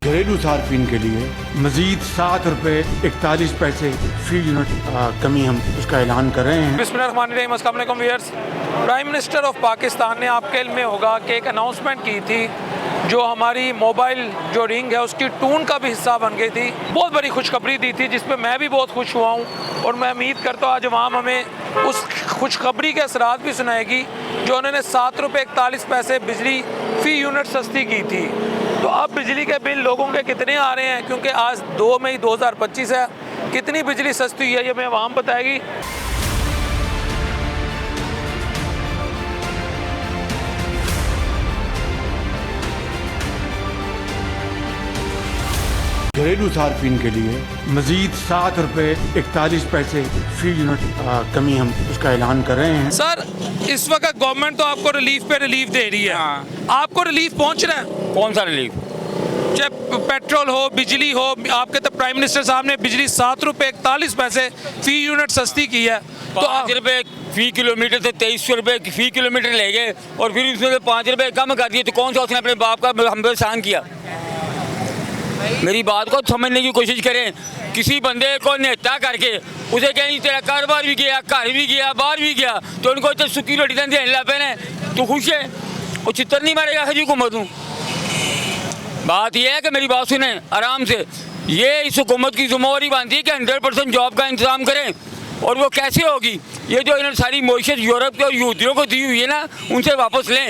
घरेलू सार्फिन के लिए मजीद ₹7.41 फी यूनिट कमी हम उसका ऐलान कर रहे हैं। बिस्मिल्लाहिर्रहमानिर्रहीम, अस्सलाम वालेकुम viewers. Prime minister of Pakistan ने आपके इल्म में होगा कि एक अनाउंसमेंट की थी जो हमारी मोबाइल जो रिंग है उसकी टून का भी हिस्सा बन गई थी। बहुत बड़ी खुशखबरी दी थी जिस पे मैं भी बहुत खुश हुआ हूँ और मैं उम्मीद करता हूँ आज अवाम हमें उस खुशखबरी के असरात भी सुनाएगी जो उन्होंने ₹7.41 बिजली फ़ी यूनिट सस्ती की थी। तो अब बिजली के बिल लोगों के कितने आ रहे हैं, क्योंकि आज 2 मई 2025 है, कितनी बिजली सस्ती हुई है ये हमें अवाम बताएगी। घरेलू सार्फिन के लिए मजीद ₹7.41 फी यूनिट कमी हम उसका ऐलान कर रहे हैं। सर, इस वक्त गवर्नमेंट तो आपको रिलीफ पे रिलीफ दे रही है। आपको रिलीफ पहुंच रहा है? कौन सा रिलीफ? चाहे पेट्रोल हो, बिजली हो, आपके तो प्राइम मिनिस्टर साहब ने बिजली ₹7.41 फी यूनिट सस्ती की है। तो ₹5 फी किलोमीटर से ₹2300 फी किलोमीटर ले गए और फिर उसमें से ₹5 कम कर दिए। तो कौन सा उसने अपने बाप का हम पे एहसान किया? मेरी बात को समझने की कोशिश करें। किसी बंदे को नेता करके उसे कहीं तेरा कारोबार भी गया, घर भी गया, बाहर भी गया, तो उनको तो सुखी रोटी देने लग पे ने। तू खुश है? वो चित्र नहीं मारेगा हजी हुकूमत हूँ। बात यह है कि मेरी बात सुने आराम से। ये इस हुकूमत की जिम्मेवारी बनती है कि 100% जॉब का इंतजाम करें। और वो कैसे होगी? ये जो इन्होंने सारी मईशत यूरोप के और यहूदियों को दी हुई है ना, उनसे वापस लें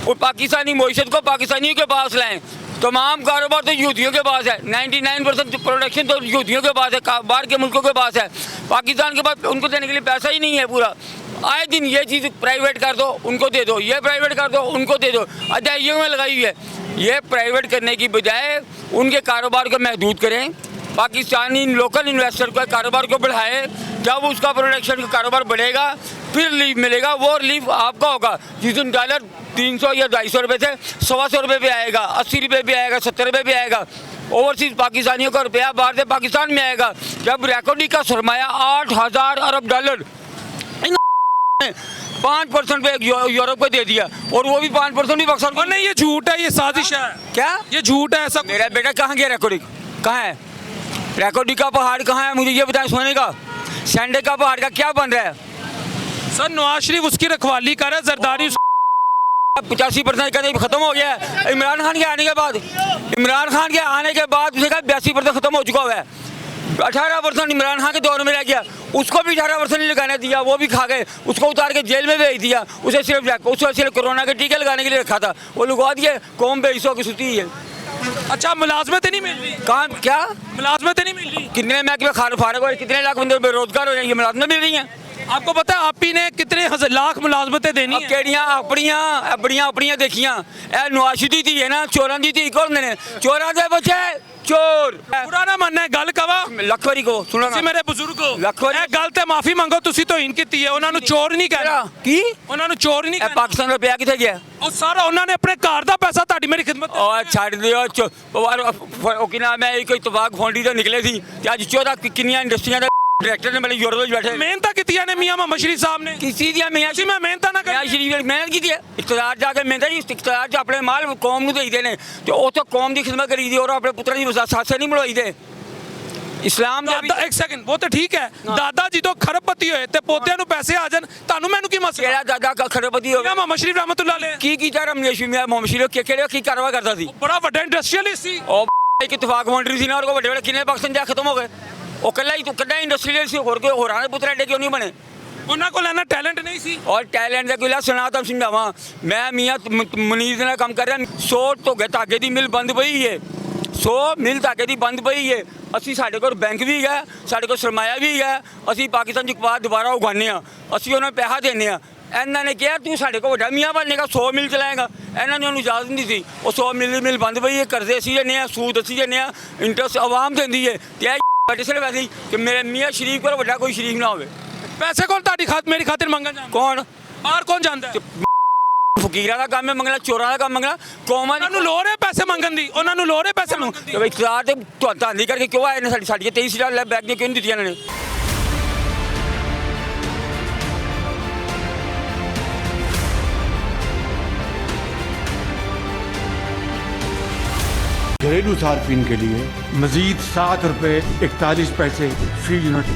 और पाकिस्तानी मईशत को पाकिस्तानियों के पास लाएँ। तमाम कारोबार तो यहूदियों के पास है, 99% प्रोडक्शन तो यहूदियों के पास है, बाहर के मुल्कों के पास है। पाकिस्तान के पास उनको देने के लिए पैसा ही नहीं है पूरा। आए दिन ये चीज़ प्राइवेट कर दो, उनको दे दो, ये प्राइवेट कर दो, उनको दे दो। अदाइयों में लगाई हुई है। ये प्राइवेट करने की बजाय उनके कारोबार को महदूद करें। पाकिस्तानी लोकल इन्वेस्टर को कारोबार को बढ़ाएं। जब उसका प्रोडक्शन का कारोबार बढ़ेगा फिर रिलीफ मिलेगा। वो रिलीफ आपका होगा जिस दिन डॉलर 300 या ₹250 से ₹125 पे आएगा, ₹80 पे आएगा, ₹70 पे आएगा। ओवरसीज पाकिस्तानियों का रुपया बाहर से पाकिस्तान में आएगा। जब रिकॉर्डी का सरमाया $8,000 अरब 5% पे यूरोप को दे दिया और वो भी 5% भी बक्सर। और नहीं, ये झूठ है, ये साजिश है। क्या ये झूठ है? ऐसा मेरा बेटा कहाँ गया? रिकॉर्डिंग कहाँ है? रिकॉर्डिंग का पहाड़ कहाँ है? मुझे ये बताएं। सोने का संडे का पहाड़ का क्या बन रहा है? सर, नवाज शरीफ उसकी रखवाली कर रहा है, जरदारी 85% का खत्म हो गया है। इमरान खान के आने के बाद उसने कहा 82% खत्म हो चुका हुआ है। 18% इमरान खान के दौर में रह गया, उसको भी 18% नहीं लगाने दिया, वो भी खा गए। उसको उतार के जेल में भेज दिया। उसे सिर्फ कोरोना के टीके लगाने के लिए रखा था, वो लगवा दिए। कौम बेइज्जतों की सूती है। अच्छा, मुलाजमतें नहीं मिल रही? कहाँ क्या मुलाजमतें नहीं मिल रही? कितने महकमे फारग हो, कितने लाख बंदे बेरोजगार हो जाएंगे, मुलाजमत मिल रही हैं? आपको पता है आप ही ने कितने लाख मुलाजमतें देनी है? केड़ियां अपनियां देखियां। नवाशी दी है ना, चोरां दी थी। कौन ने चोरां दे बच्चे चोर? पुराना मनना है, गल कवा ਲੱਖ ਵਾਰੀ ਕੋ ਸੁਣੋ ਤੁਸੀਂ ਮੇਰੇ ਬਜ਼ੁਰਗੋ, ਲੱਖ ਵਾਰੀ ਇਹ ਗੱਲ ਤੇ ਮਾਫੀ ਮੰਗੋ। ਤੁਸੀਂ ਤੋਹੀਨ ਕੀਤੀ ਹੈ, ਉਹਨਾਂ ਨੂੰ ਚੋਰ ਨਹੀਂ ਕਹਿਣਾ। ਕੀ ਉਹਨਾਂ ਨੂੰ ਚੋਰ ਨਹੀਂ ਇਹ ਕਹਿਣਾ। ਪਾਕਿਸਤਾਨ ਦਾ ਪਿਆ ਕਿੱਥੇ ਗਿਆ? ਉਹ ਸਾਰਾ ਉਹਨਾਂ ਨੇ ਆਪਣੇ ਘਰ ਦਾ ਪੈਸਾ ਤੁਹਾਡੀ ਮੇਰੀ ਖਿਦਮਤ ਉਹ ਛੱਡ ਦਿਓ। ਉਹ ਕਿ ਨਾਮ ਹੈ, ਕੋਈ ਤਵਾਕ ਫੌਂਡੀ ਤੋਂ ਨਿਕਲੇ ਸੀ ਤੇ ਅੱਜ 14 ਕਿੰਨੀਆਂ ਇੰਡਸਟਰੀਆਂ ਦਾ डायरेक्टर ने मेरे यूरोप में बैठे। मेहनत की है मियां मोहम्मद शरीफ साहब ने किसी दिया मियां मैं मेहनत ना कर शरीफ ने मेहनत की है। इख्तियार जाके मेहनत जी, इख्तियार अपने माल कौम ਨੂੰ ਦੇਈਦੇ ਨੇ ਤੇ ਉਹ ਤਾਂ ਕੌਮ ਦੀ ਖਿਦਮਤ ਕਰੀਦੀ ਔਰ ਆਪਣੇ ਪੁੱਤਰਾਂ ਦੀ ਸਾਸੇ ਨਹੀਂ ਮਿਲਵਾਈਦੇ। ਇਸਲਾਮ ਦਾ एक सेकंड, वो तो ठीक है। दादा जी तो खरबपति होए ਤੇ ਪੋਤਿਆਂ ਨੂੰ ਪੈਸੇ ਆ ਜਾਣ, ਤੁਹਾਨੂੰ ਮੈਨੂੰ ਕੀ ਮਸਲਾ? ਕਿਹੜਾ ਦਾਦਾ का खरबपति हो? मियां मोहम्मद शरीफ रहमतुल्लाह अलैह ਕੀ ਕੀਤਾ ਰਮਨੇਸ਼ ਮਿਆਂ मोहम्मद शरीफ ਕਿਹੜੇ ਕੀ ਕਾਰਵਾ ਕਰਦਾ ਸੀ? ਬੜਾ ਵੱਡਾ ਇੰਡਸਟਰੀਅਲਿਸਟ ਸੀ। ਉਹ ਇੱਕ ਇਤਫਾਕ ਫੌਂਡਰੀ ਸੀ ਨਾ, ਉਹ ਵੱਡੇ ਵੱਡੇ ਕਿੰਨੇ ਪਾਕਿਸਤਾਨ ਜਾ ਖਤਮ ਹੋ ਗਏ। ਉਹ ਕੱਲਾ ਇੰਡਸਟਰੀਅਲ ਸੀ, ਹੋਰ ਕੋਈ ਹੋਰਾਂ ਦੇ ਪੁੱਤਰ ਐਡੇ ਕਿਉਂ ਨਹੀਂ ਬਣੇ? ਉਹਨਾਂ ਕੋਲ ਇਹਨਾਂ ਟੈਲੈਂਟ ਨਹੀਂ ਸੀ। ਔਰ ਟੈਲੈਂਟ ਦਾ ਕੋਈ ਲਾ ਸੁਣਾ ਤਾਂ ਸਮਝਾਵਾਂ। ਮੈਂ ਮੀਆਂ ਮਨੀਰ ਦੇ ਨਾਲ ਕੰਮ ਕਰ ਰਿਹਾ। 100 ਧਾਗੇ ਦੀ ਮਿਲ ਬੰਦ ਪਈ ਹੈ, 100 ਮਿਲ ਧਾਗੇ ਦੀ ਬੰਦ ਪਈ ਹੈ। ਅਸੀਂ ਸਾਡੇ ਕੋਲ ਬੈਂਕ ਵੀ ਹੈ, ਸਾਡੇ ਕੋਲ ਸਰਮਾਇਆ ਵੀ ਹੈ। ਅਸੀਂ ਪਾਕਿਸਤਾਨ 'ਚ ਕਪਾਹ ਦੁਬਾਰਾ ਉਗਾਉਂਦੇ ਹਾਂ, ਅਸੀਂ ਉਹਨਾਂ ਨੂੰ ਪੈਸਾ ਦਿੰਦੇ ਹਾਂ। ਇਹਨਾਂ ਨੇ ਕਿਹਾ ਤੂੰ ਸਾਡੇ ਕੋਲ ਵੱਡਾ ਮੀਆਂ ਬਣੇਗਾ, 100 ਮਿਲ ਚਲਾਏਗਾ। ਇਹਨਾਂ ਨੇ ਉਹਨੂੰ ਇਜਾਜ਼ਤ ਨਹੀਂ ਸੀ। ਉਹ 100 ਮਿਲ ਬੰਦ ਪਈ ਹੈ। ਕਰਜ਼ੇ ਅਸੀਂ ਦਿੰਦੇ ਹਾਂ, ਸੂਦ ਅਸੀਂ ਦਿੰਦੇ ਹਾਂ, ਇੰਟਰਸਟ ਆਵਾਮ ਦਿੰਦੀ ਹੈ। ਤੇ ਸਿਰਫ ਵੈਸੇ ਕਿ ਮੇਰੇ ਮੀਆਂ ਸ਼ਰੀਫ ਕੋਲ ਵੱਡਾ ਕੋਈ ਸ਼ਰੀਫ ਨਾ ਹੋਵੇ। ਪੈਸੇ ਕੋਲ ਤੁਹਾਡੀ ਮੇਰੀ ਖਾਤਰ ਮੰਗਣ ਜਾਂਦਾ? ਕੌਣ ਬਾਹਰ ਕੌਣ ਜਾਂਦਾ? ਫਕੀਰਾਂ ਦਾ ਕੰਮ ਹੈ ਮੰਗਣਾ, ਚੋਰਾਂ ਦਾ ਕੰਮ ਮੰਗਣਾ। ਕੌਮਾਂ ਨੂੰ ਲੋੜ ਹੈ ਪੈਸੇ ਮੰਗਣ ਦੀ, ਉਹਨਾਂ ਨੂੰ ਲੋੜ ਹੈ ਪੈਸੇ ਮੰਗਣ ਦੀ। ਇਕਤਦਾਰ ਤੇ ਧਾਂਦੀ ਕਰਕੇ ਕਿਉਂ ਆਏ ਨੇ? ਸਾਡੀਆਂ 23,000 ਬੈਗ ਦੀਆਂ ਕਿਉਂ ਨਹੀਂ ਦਿੱਤੀਆਂ ਇਹਨਾਂ ਨੇ? घरेलू सार्फिन के लिए मजीद ₹7.41 फी यूनिट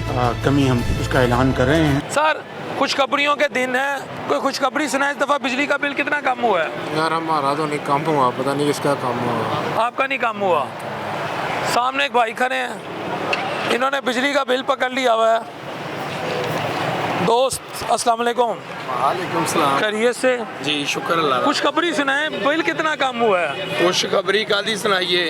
कमी हम उसका ऐलान कर रहे हैं। सर खुशखबरियों के दिन है, कोई खुशखबरी सुनाए। इस दफ़ा बिजली का बिल कितना कम हुआ है? यार हमारा तो नहीं कम हुआ, पता नहीं किसका कम हुआ। आपका नहीं कम हुआ। सामने एक भाई खड़े हैं, इन्होंने बिजली का बिल पकड़ लिया हुआ है। दोस्त अस्सलाम वालेकुम। वालेकुम सलाम। खैरियत से? जी शुक्र अल्लाह दा। खुशखबरी सुनाए, बिल कितना कम हुआ है? खुशखबरी कादी सुनाइए,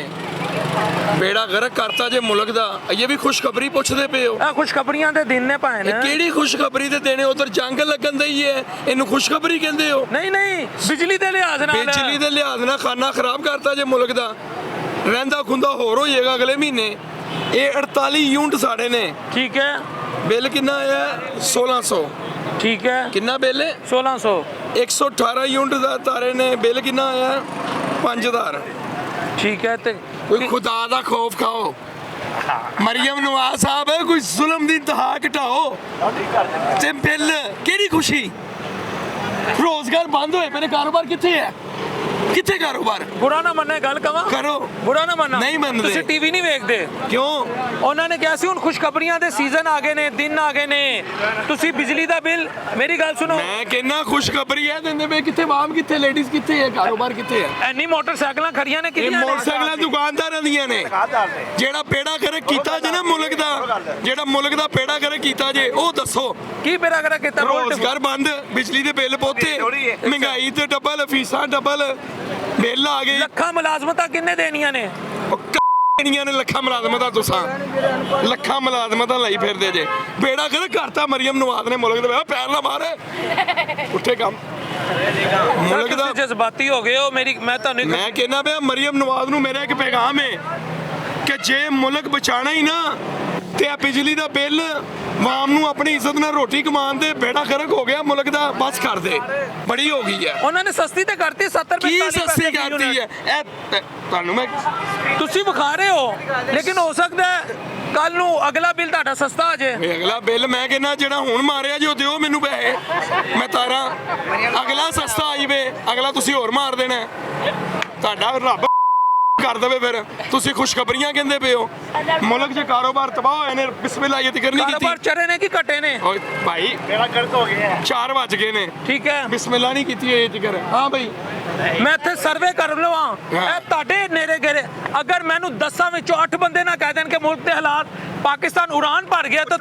बेड़ा गर्क करता जे मुल्क दा। ये भी खुशखबरी पुछदे पे हो? खुशखबरियां दे दिन ने भाए ने। केड़ी खुशखबरी दे देने? उधर जंग लगन दई है, इन्हू खुशखबरी कहंदे हो? नहीं नहीं, बिजली दे लिहाज नाल। बिजली दे लिहाज नाल खाना खराब करता जे मुल्क दा। रहंदा खुंदा होर हो जाएगा अगले महीने। ये 48 यूनिट साढ़े ने। ठीक है। बिल कितना आया? 1600। ठीक है। कितना बिल है? 1600। 118 यूनिट दा तारे ने। बिल कितना आया? 5000। ठीक है। ते कोई खुदा दा खौफ खाओ। मरियम नवाज साहब कोई जुल्म दी इंतहा घटाओ ते बिल केड़ी खुशी। रोजगार बंद होए पे, कारोबार किथे है? किथे कारोबार? बुरा ना मन्ना, गल कवा करो। बुरा ना मन्ना। नहीं मनदे। ਤੁਸੀਂ ਟੀਵੀ ਨਹੀਂ ਵੇਖਦੇ क्यों? ਉਹਨਾਂ ਨੇ ਕਿਹਾ ਸੀ ਹੁਣ ਖੁਸ਼ਖਬਰੀਆਂ ਦੇ ਸੀਜ਼ਨ ਆ ਗਏ ਨੇ, ਦਿਨ ਆ ਗਏ ਨੇ, ਤੁਸੀਂ ਬਿਜਲੀ ਦਾ ਬਿੱਲ। ਮੇਰੀ ਗੱਲ ਸੁਣੋ, मैं कहना खुशखबरी है देंदे पे। किथे वाम किथे लेडीज किथे है कारोबार किथे है? ਐਨੀ ਮੋਟਰਸਾਈਕਲਾਂ ਖੜੀਆਂ ਨੇ ਇਹ ਕਿੰਨੀਆਂ ਨੇ? ਮੋਟਰਸਾਈਕਲਾਂ ਦੁਕਾਨਦਾਰਾਂ ਦੀਆਂ ਨੇ। ਜਿਹੜਾ ਪੇੜਾ ਕਰ ਕੀਤਾ ਜੇ ਨਾ ਮੁਲਕ ਦਾ, ਜਿਹੜਾ ਮੁਲਕ ਦਾ ਪੇੜਾ ਕਰ ਕੀਤਾ ਜੇ ਉਹ ਦੱਸੋ। ਕੀ ਬੇਰਾ ਕਰਾ ਕੀਤਾ? ਰੋਜ਼ਗਾਰ ਬੰਦ, ਬਿਜਲੀ ਦੇ ਬਿੱਲ ਪੋਤੇ, ਮਹਿੰਗਾਈ ਤੇ ਡਬਲ, ਫੀਸਾਂ ਡਬਲ, ਬਿੱਲ ਆ ਗਏ। ਲੱਖਾਂ ਮੁਲਾਜ਼ਮਤਾਂ ਕਿੰਨੇ ਦੇਣੀਆਂ ਨੇ? ਦੇਣੀਆਂ ਨੇ ਲੱਖਾਂ ਮੁਲਾਜ਼ਮਤਾਂ। ਤੁਸੀਂ ਲੱਖਾਂ ਮੁਲਾਜ਼ਮਤਾਂ ਲਈ ਫਿਰਦੇ ਜੇ। ਬੇੜਾ ਕਰ ਕਰਤਾ ਮਰੀਮ ਨਵਾਜ਼ ਨੇ ਮੁਲਕ ਦੇ। ਪੈਰ ਨਾ ਮਾਰ, ਉੱਠੇ ਕੰਮ ਮੁਲਕ ਦਾ। ਤੁਸੀਂ ਜਜ਼ਬਾਤੀ ਹੋ ਗਏ ਹੋ। ਮੇਰੀ ਮੈਂ ਤੁਹਾਨੂੰ ਮੈਂ ਕਹਿੰਦਾ ਪਿਆ ਮਰੀਮ ਨਵਾਜ਼ ਨੂੰ ਮੇਰਾ ਇੱਕ ਪੈਗਾਮ ਹੈ ਕਿ ਜੇ ਮੁਲਕ ਬਚਾਣਾ ਹੀ ਨਾ ਤੇ ਆ ਬਿਜਲੀ ਦਾ ਬਿੱਲ ਵਾਮ ਨੂੰ ਆਪਣੀ ਇੱਜ਼ਤ ਨਾਲ ਰੋਟੀ ਕਮਾਉਣ ਦੇ ਬੇੜਾ ਗਰਕ ਹੋ ਗਿਆ ਮੁਲਕ ਦਾ। ਬਸ ਕਰ ਦੇ, ਬੜੀ ਹੋ ਗਈ ਹੈ। ਉਹਨਾਂ ਨੇ ਸਸਤੀ ਤੇ ਕਰਤੀ 70 ਰੁਪਏ। ਕੀ ਸਸਤੀ ਕਰਤੀ ਹੈ? ਇਹ ਤੁਹਾਨੂੰ ਮੈਂ ਤੁਸੀਂ ਵਿਖਾ ਰਹੇ ਹੋ, ਲੇਕਿਨ ਹੋ ਸਕਦਾ ਹੈ ਕੱਲ ਨੂੰ ਅਗਲਾ ਬਿੱਲ ਤੁਹਾਡਾ ਸਸਤਾ ਆ ਜਾਏ। ਇਹ ਅਗਲਾ ਬਿੱਲ ਮੈਂ ਕਹਿੰਦਾ ਜਿਹੜਾ ਹੁਣ ਮਾਰਿਆ ਜੋ ਦਿਓ ਮੈਨੂੰ ਪੈਸੇ, ਮੈਂ ਤਾਰਾਂ। ਅਗਲਾ ਸਸਤਾ ਆ ਜਾਵੇ, ਅਗਲਾ ਤੁਸੀਂ ਹੋਰ ਮਾਰ ਦੇਣਾ। ਤੁਹਾਡਾ ਰੱਬ ਕਰ ਦਵੇ ਫਿਰ। ਤੁਸੀਂ ਖੁਸ਼ਖਬਰੀਆਂ ਕਹਿੰਦੇ ਪਏ ਹੋ। ਮੁਲਕ 'ਚ ਕਾਰੋਬਾਰ ਤਬਾਹ ਹੋਏ ਨੇ। ਬਿਸਮਿਲ੍ਲਾਹ ਜ਼ਿਕਰ ਨਹੀਂ ਕਾਰੋਬਾਰ ਕੀਤੀ। ਚਰੇ ਨੇ ਕਿ ਘਟੇ ਨੇ? ਓਏ ਭਾਈ ਮੇਰਾ ਗਲਤ ਹੋ ਗਿਆ। 4 ਵੱਜ ਗਏ ਨੇ। ਠੀਕ ਹੈ। ਬਿਸਮਿਲ੍ਲਾਹ ਨਹੀਂ ਕੀਤੀ ਇਹ ਜ਼ਿਕਰ। ਹਾਂ ਭਾਈ ਮੈਂ ਇੱਥੇ ਸਰਵੇ ਕਰ ਲਵਾਂ, ਇਹ ਤੁਹਾਡੇ ਨੇੜੇ ਗੇੜੇ। ਅਗਰ ਮੈਨੂੰ 10 ਵਿੱਚੋਂ 8 ਬੰਦੇ ਨਾ ਕਹਿ ਦੇਣ ਕਿ ਮੁਲਕ ਦੇ ਹਾਲਾਤ ਪਾਕਿਸਤਾਨ ਉਡਾਨ ਭਰ ਗਿਆ ਤਾਂ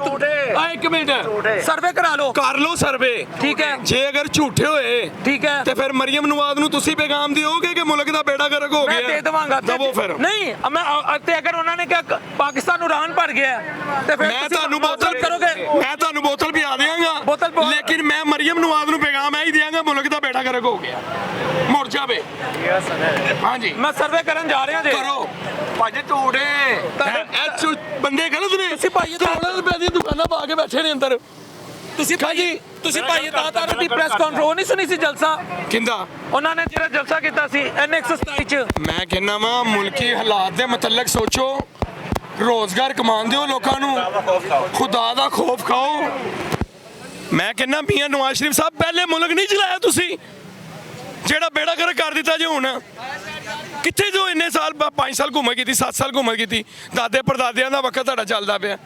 ਆ ਇੱਕ ਮਿੰਟ ਸਰਵੇ ਕਰਾ ਲਓ। ਕਰ ਲਓ ਸਰਵੇ। ਠੀਕ ਹੈ। ਜੇ ਅਗਰ ਝੂਠੇ ਹੋਏ ਠੀਕ ਹੈ ਤੇ ਫਿਰ ਮਰੀਮ ਨਵਾਜ਼ ਨੂੰ ਤੁਸੀਂ ਪੈਗਾਮ ਦਿਓਗੇ ਕਿ ਮੁਲਕ ਦਾ ਬੇੜਾ ਗਰਕ ਹੋ ਗਿਆ? ਮੈਂ ਦੇ ਦੇਵਾਂਗਾ। ਦਵੋ ਫਿਰ। ਨਹੀਂ ਮੈਂ ਤੇ ਅਗਰ ਉਹਨਾਂ ਨੇ ਕਿਹਾ ਪਾਕਿਸਤਾਨ ਉਡਾਨ ਭਰ ਗਿਆ ਤੇ ਫਿਰ ਮੈਂ ਤੁਸੀਂ ਤੁਹਾਨੂੰ ਬੋਤਲ ਕਰੋਗੇ। ਮੈਂ ਤੁਹਾਨੂੰ ਬੋਤਲ ਪਿਆ ਦਿਆਂਗਾ। ਬੋਤਲ ਪਿਆ। ਲੇਕਿਨ ਮੈਂ ਮਰੀਮ ਨਵਾਜ਼ ਨੂੰ ਪੈਗਾਮ ਇਹ ਹੀ ਦਿਆਂਗਾ ਮੁਲਕ ਦਾ ਬੇੜਾ ਗਰਕ ਹੋ ਗਿਆ, ਮੁੜ ਜਾਵੇ। ਹਾਂਜੀ ਮੈਂ ਸਰਵੇ ਕਰਨ ਜਾ ਰਿਹਾ ਜੀ। ਕਰੋ ਭਾਜੀ। ਝੂਠੇ ਬੰਦੇ ਗਲਤ ਨੇ। ਤੁਸੀਂ ਭਾਈ ਕਰੋੜਾਂ ਰੁਪਏ ਦੀਆਂ ਦੁਕਾਨਾਂ ਪਾ ਕੇ ਬੈਠੇ ਨੇ ਅੰਦਰ। ਤੁਸੀਂ ਭਾਜੀ ਭਾਈ ਤਾਂ ਦੀ ਪ੍ਰੈਸ ਕਾਨਫਰੰਸ ਨਹੀਂ ਸੁਣੀ ਸੀ ਜਲਸਾ ਕਿੰਦਾ? ਉਹਨਾਂ ਨੇ ਜਿਹੜਾ ਜਲਸਾ ਕੀਤਾ ਸੀ NX 27 ਚ। ਮੈਂ ਕਹਿੰਦਾ ਵਾਂ ਮੁਲਕੀ ਹਾਲਾਤ ਦੇ ਮੁਤਲਕ ਸੋਚੋ। ਰੋਜ਼ਗਾਰ ਕਮਾਉਣ ਦਿਓ ਲੋਕਾਂ ਨੂੰ। ਖੁਦਾ ਦਾ ਖੌਫ ਖਾਓ। ਮੈਂ ਕਹਿੰਦਾ ਮੀਆਂ ਨਵਾਜ਼ ਸ਼ਰੀਫ ਸਾਹਿਬ ਪਹਿਲੇ ਮੁਲਕ ਨਹੀਂ ਚਲਾਇਆ ਤੁਸੀਂ, ਜਿਹੜਾ ਬੇੜਾ ਗਰਕ ਕਰ ਦਿੱਤਾ ਜੇ ਹੁਣ। ਕਿੱਥੇ ਜੋ ਇੰਨੇ ਸਾਲ 5 ਸਾਲ ਘੁੰਮਤ ਕੀਤੀ, 7 ਸਾਲ ਘੁੰਮਤ ਕੀਤੀ, ਦਾਦੇ ਪੜਦਾਦਿਆਂ ਦਾ ਵਕਤ ਤੁਹਾਡਾ ਚੱਲਦਾ ਪਿਆ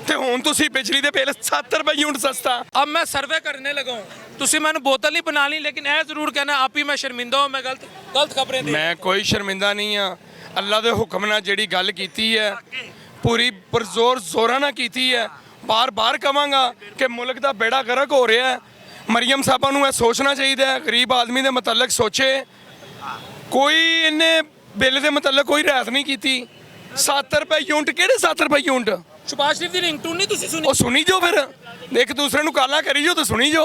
ਤੇ ਹੁਣ ਤੁਸੀਂ ਬਿਜਲੀ ਦੇ ਬਿੱਲ 70 ਰੁਪਏ यूनिट सस्ता। अब मैं सर्वे करने लगा हूँ, तुसी मैंने बोतल नहीं बना ली, लेकिन ऐ जरूर कहना आप ही मैं शर्मिंदा हूँ, मैं गलत खबरें दी। मैं कोई शर्मिंदा नहीं हाँ। अल्लाह के हुक्म नाल जिहड़ी गल कीती है पूरी पुरजोर जोरां नाल कीती है। बार बार कहांगा कि मुल्क दा बेड़ा गर्क हो रहा है। मरियम साहबा नूं ਇਹ सोचना चाहिए है। गरीब आदमी ਦੇ मुतलक सोचे। कोई इन्ने बिल ਦੇ मुतलक कोई रियायत नहीं की। 7 रुपए यूनिट ਕਿਹੜੇ 7 रुपए यूनिट? ਸ਼ਬਾਜ਼ ਸ਼ਰੀਫ ਦੀ ਰਿੰਗਟੋਨ ਨਹੀਂ ਤੁਸੀਂ ਸੁਣੀ? ਉਹ ਸੁਣੀ ਜੋ ਫਿਰ ਇੱਕ ਦੂਸਰੇ ਨੂੰ ਕਾਲਾ ਕਰੀ ਜੋ ਤੇ ਸੁਣੀ ਜੋ।